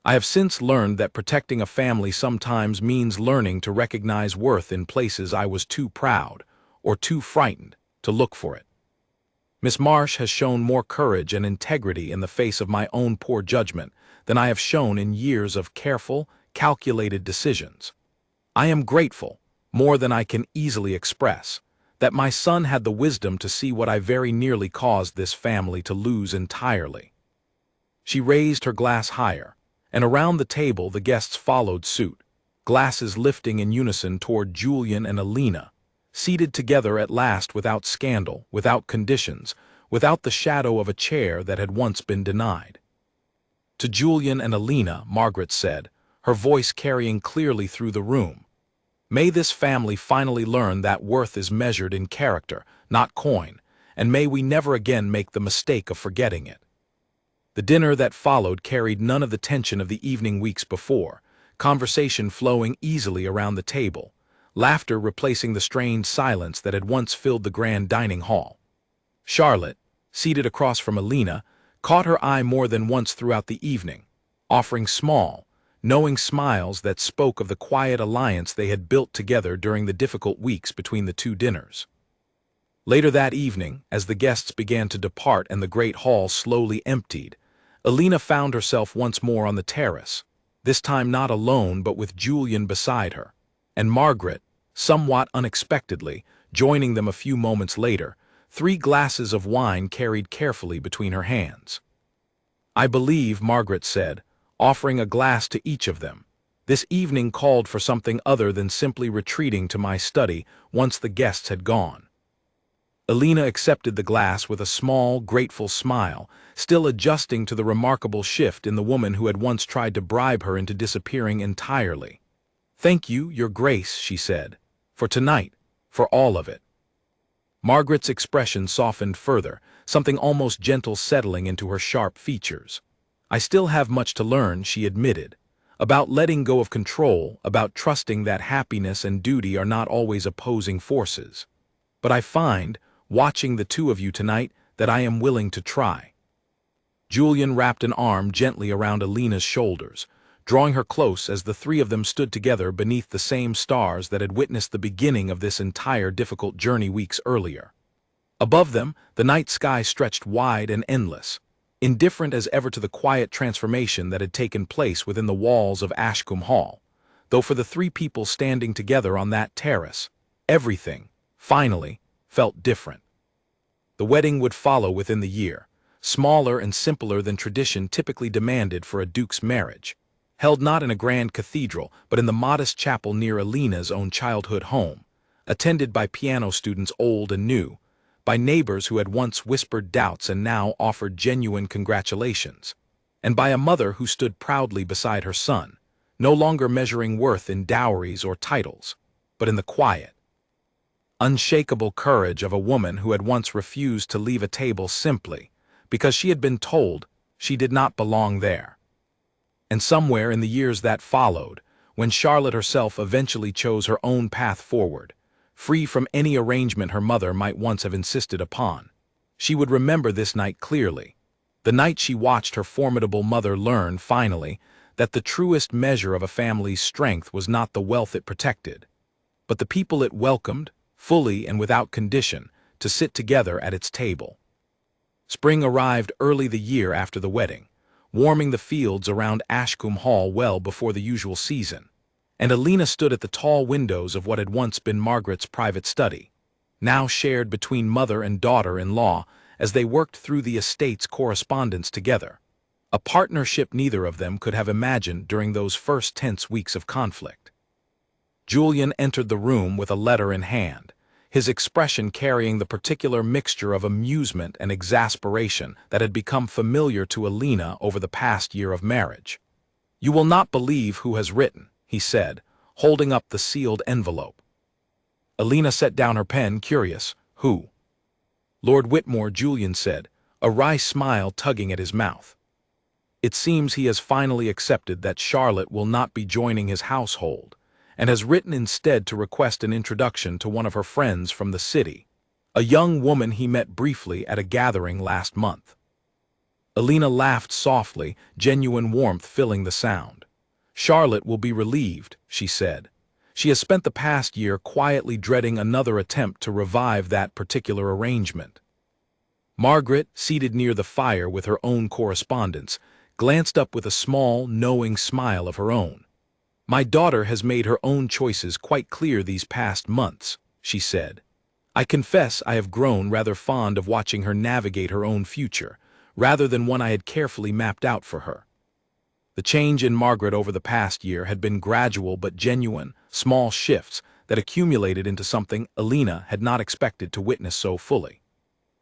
I have since learned that protecting a family sometimes means learning to recognize worth in places I was too proud, or too frightened, to look for it." Miss Marsh has shown more courage and integrity in the face of my own poor judgment than I have shown in years of careful, calculated decisions. I am grateful, more than I can easily express, that my son had the wisdom to see what I very nearly caused this family to lose entirely." She raised her glass higher, and around the table the guests followed suit, glasses lifting in unison toward Julian and Alina, seated together at last without scandal, without conditions, without the shadow of a chair that had once been denied. To Julian and Alina, Margaret said, her voice carrying clearly through the room, "May this family finally learn that worth is measured in character, not coin, and may we never again make the mistake of forgetting it." The dinner that followed carried none of the tension of the evening weeks before, conversation flowing easily around the table, laughter replacing the strained silence that had once filled the grand dining hall. Charlotte, seated across from Alina, caught her eye more than once throughout the evening, offering small, knowing smiles that spoke of the quiet alliance they had built together during the difficult weeks between the two dinners. Later that evening, as the guests began to depart and the great hall slowly emptied, Alina found herself once more on the terrace, this time not alone but with Julian beside her, and Margaret, somewhat unexpectedly, joining them a few moments later, 3 glasses of wine carried carefully between her hands. "I believe," Margaret said, offering a glass to each of them, "this evening called for something other than simply retreating to my study once the guests had gone." Alina accepted the glass with a small, grateful smile, still adjusting to the remarkable shift in the woman who had once tried to bribe her into disappearing entirely. "Thank you, Your Grace," she said, "for tonight, for all of it." Margaret's expression softened further, something almost gentle settling into her sharp features. "I still have much to learn," she admitted, "about letting go of control, about trusting that happiness and duty are not always opposing forces. But I find, watching the two of you tonight, that I am willing to try." Julian wrapped an arm gently around Alina's shoulders, drawing her close as the 3 of them stood together beneath the same stars that had witnessed the beginning of this entire difficult journey weeks earlier. Above them, the night sky stretched wide and endless, indifferent as ever to the quiet transformation that had taken place within the walls of Ashcombe Hall, though for the 3 people standing together on that terrace, everything, finally, felt different. The wedding would follow within the year, smaller and simpler than tradition typically demanded for a duke's marriage, held not in a grand cathedral but in the modest chapel near Alina's own childhood home, attended by piano students old and new, by neighbors who had once whispered doubts and now offered genuine congratulations, and by a mother who stood proudly beside her son, no longer measuring worth in dowries or titles, but in the quiet, unshakable courage of a woman who had once refused to leave a table simply because she had been told she did not belong there. And somewhere in the years that followed, when Charlotte herself eventually chose her own path forward, free from any arrangement her mother might once have insisted upon, she would remember this night clearly, the night she watched her formidable mother learn, finally, that the truest measure of a family's strength was not the wealth it protected, but the people it welcomed, fully and without condition, to sit together at its table. Spring arrived early the year after the wedding, warming the fields around Ashcombe Hall well before the usual season, and Alina stood at the tall windows of what had once been Margaret's private study, now shared between mother and daughter-in-law as they worked through the estate's correspondence together, a partnership neither of them could have imagined during those first tense weeks of conflict. Julian entered the room with a letter in hand, his expression carrying the particular mixture of amusement and exasperation that had become familiar to Alina over the past year of marriage. "You will not believe who has written," he said, holding up the sealed envelope. Alina set down her pen, curious. "Who?" "Lord Whitmore," Julian said, a wry smile tugging at his mouth. "It seems he has finally accepted that Charlotte will not be joining his household, and has written instead to request an introduction to one of her friends from the city, a young woman he met briefly at a gathering last month." Alina laughed softly, genuine warmth filling the sound. "Charlotte will be relieved," she said. "She has spent the past year quietly dreading another attempt to revive that particular arrangement." Margaret, seated near the fire with her own correspondence, glanced up with a small, knowing smile of her own. "My daughter has made her own choices quite clear these past months," she said. "I confess I have grown rather fond of watching her navigate her own future, rather than one I had carefully mapped out for her." The change in Margaret over the past year had been gradual but genuine, small shifts that accumulated into something Alina had not expected to witness so fully.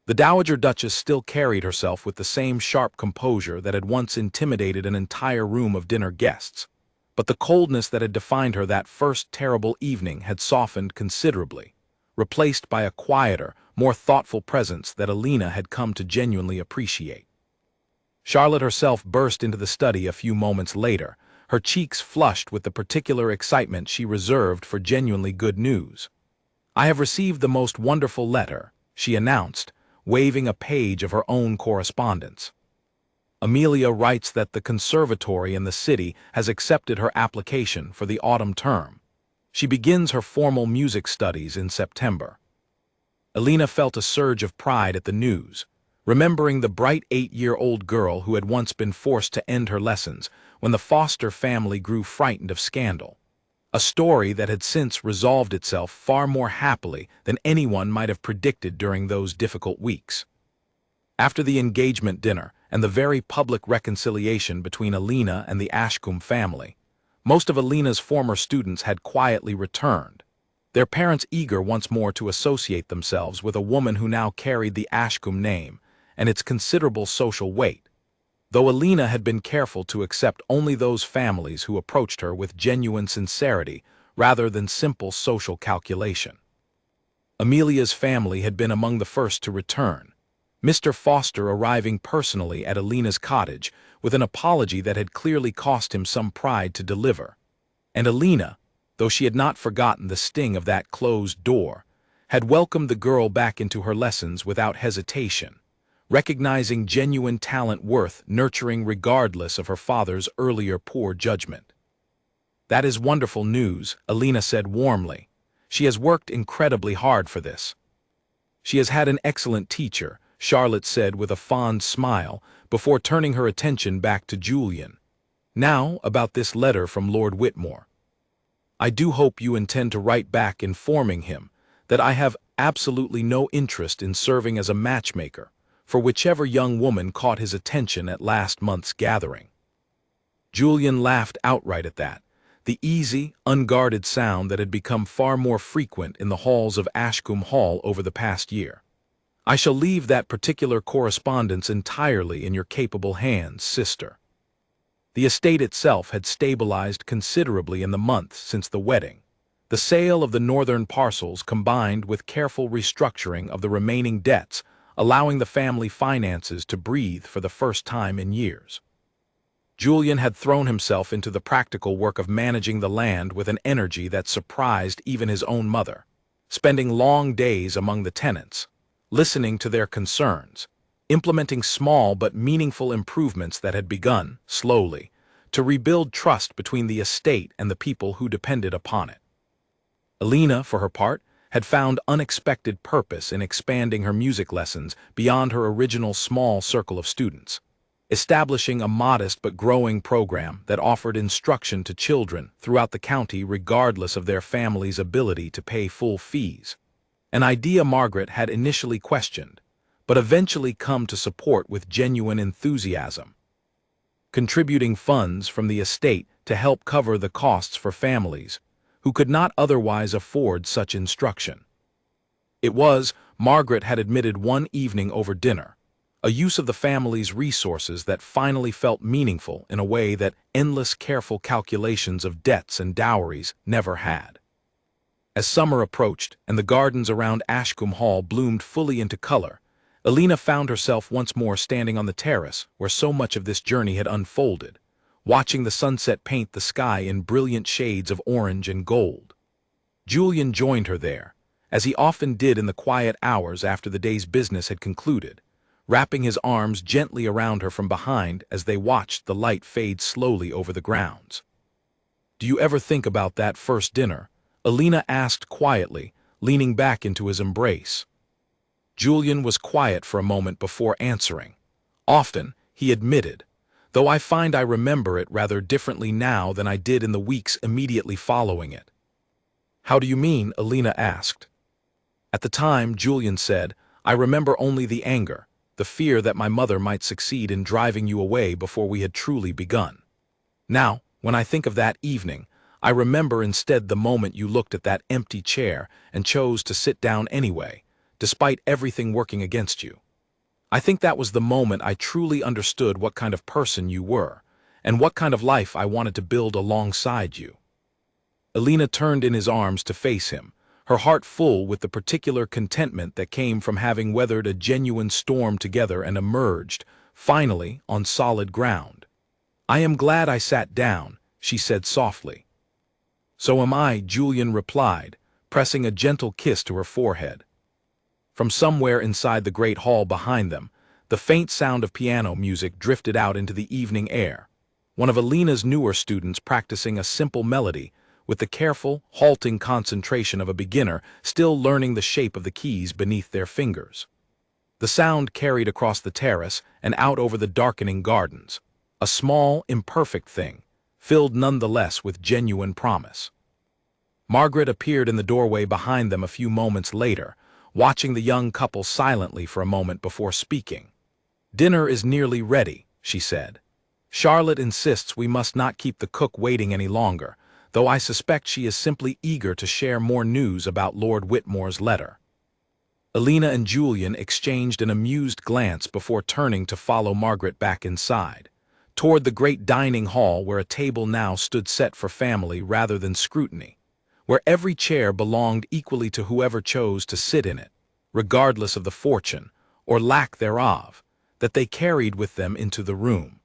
The Dowager Duchess still carried herself with the same sharp composure that had once intimidated an entire room of dinner guests, but the coldness that had defined her that first terrible evening had softened considerably, replaced by a quieter, more thoughtful presence that Alina had come to genuinely appreciate. Charlotte herself burst into the study a few moments later, her cheeks flushed with the particular excitement she reserved for genuinely good news. "I have received the most wonderful letter," she announced, waving a page of her own correspondence. "Amelia writes that the conservatory in the city has accepted her application for the autumn term. She begins her formal music studies in September." Alina felt a surge of pride at the news, remembering the bright 8-year-old girl who had once been forced to end her lessons when the Foster family grew frightened of scandal. A story that had since resolved itself far more happily than anyone might have predicted during those difficult weeks. After the engagement dinner and the very public reconciliation between Alina and the Ashcombe family, most of Alina's former students had quietly returned, their parents eager once more to associate themselves with a woman who now carried the Ashcombe name and its considerable social weight, though Alina had been careful to accept only those families who approached her with genuine sincerity rather than simple social calculation. Amelia's family had been among the first to return, Mr. Foster arriving personally at Alina's cottage with an apology that had clearly cost him some pride to deliver, and Alina, though she had not forgotten the sting of that closed door, had welcomed the girl back into her lessons without hesitation, recognizing genuine talent worth nurturing regardless of her father's earlier poor judgment. "That is wonderful news," Alina said warmly. "She has worked incredibly hard for this." "She has had an excellent teacher," Charlotte said with a fond smile before turning her attention back to Julian. "Now about this letter from Lord Whitmore. I do hope you intend to write back informing him that I have absolutely no interest in serving as a matchmaker for whichever young woman caught his attention at last month's gathering." Julian laughed outright at that, the easy, unguarded sound that had become far more frequent in the halls of Ashcombe Hall over the past year. "I shall leave that particular correspondence entirely in your capable hands, sister." The estate itself had stabilized considerably in the months since the wedding. The sale of the northern parcels combined with careful restructuring of the remaining debts, allowing the family finances to breathe for the first time in years. Julian had thrown himself into the practical work of managing the land with an energy that surprised even his own mother, spending long days among the tenants, listening to their concerns, implementing small but meaningful improvements that had begun, slowly, to rebuild trust between the estate and the people who depended upon it. Alina, for her part, had found unexpected purpose in expanding her music lessons beyond her original small circle of students, establishing a modest but growing program that offered instruction to children throughout the county regardless of their family's ability to pay full fees, an idea Margaret had initially questioned, but eventually come to support with genuine enthusiasm, contributing funds from the estate to help cover the costs for families who could not otherwise afford such instruction. It was, Margaret had admitted one evening over dinner, a use of the family's resources that finally felt meaningful in a way that endless careful calculations of debts and dowries never had. As summer approached and the gardens around Ashcombe Hall bloomed fully into color, Alina found herself once more standing on the terrace where so much of this journey had unfolded, watching the sunset paint the sky in brilliant shades of orange and gold. Julian joined her there, as he often did in the quiet hours after the day's business had concluded, wrapping his arms gently around her from behind as they watched the light fade slowly over the grounds. "Do you ever think about that first dinner?" Alina asked quietly, leaning back into his embrace. Julian was quiet for a moment before answering. Often, he admitted, though I find I remember it rather differently now than I did in the weeks immediately following it. How do you mean? Alina asked. At the time, Julian said, I remember only the anger, the fear that my mother might succeed in driving you away before we had truly begun. Now, when I think of that evening, I remember instead the moment you looked at that empty chair and chose to sit down anyway, despite everything working against you. I think that was the moment I truly understood what kind of person you were, and what kind of life I wanted to build alongside you. Alina turned in his arms to face him, her heart full with the particular contentment that came from having weathered a genuine storm together and emerged, finally, on solid ground. I am glad I sat down, she said softly. So am I, Julian replied, pressing a gentle kiss to her forehead. From somewhere inside the great hall behind them, the faint sound of piano music drifted out into the evening air. One of Alina's newer students practicing a simple melody, with the careful, halting concentration of a beginner still learning the shape of the keys beneath their fingers. The sound carried across the terrace and out over the darkening gardens, a small, imperfect thing, filled nonetheless with genuine promise. Margaret appeared in the doorway behind them a few moments later, watching the young couple silently for a moment before speaking. Dinner is nearly ready, she said. Charlotte insists we must not keep the cook waiting any longer, though I suspect she is simply eager to share more news about Lord Whitmore's letter. Alina and Julian exchanged an amused glance before turning to follow Margaret back inside, toward the great dining hall where a table now stood set for family rather than scrutiny, where every chair belonged equally to whoever chose to sit in it, regardless of the fortune, or lack thereof, that they carried with them into the room.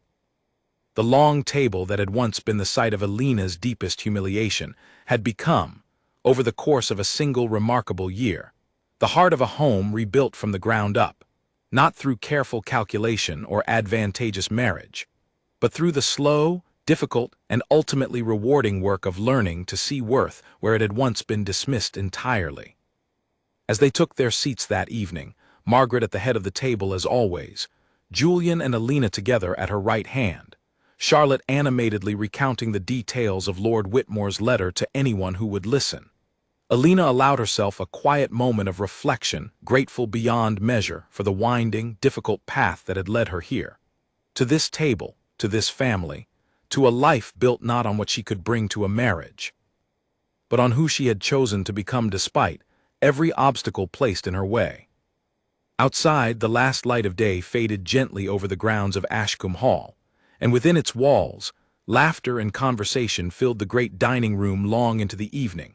The long table that had once been the site of Alina's deepest humiliation had become, over the course of a single remarkable year, the heart of a home rebuilt from the ground up, not through careful calculation or advantageous marriage, but through the slow, difficult, and ultimately rewarding work of learning to see worth where it had once been dismissed entirely. As they took their seats that evening, Margaret at the head of the table as always, Julian and Alina together at her right hand, Charlotte animatedly recounting the details of Lord Whitmore's letter to anyone who would listen. Alina allowed herself a quiet moment of reflection, grateful beyond measure for the winding, difficult path that had led her here. To this table, to this family, to a life built not on what she could bring to a marriage, but on who she had chosen to become despite every obstacle placed in her way. Outside, the last light of day faded gently over the grounds of Ashcombe Hall, and within its walls, laughter and conversation filled the great dining room long into the evening.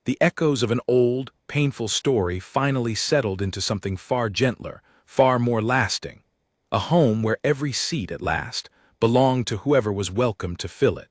The echoes of an old, painful story finally settled into something far gentler, far more lasting, a home where every seat, at last, belonged to whoever was welcome to fill it.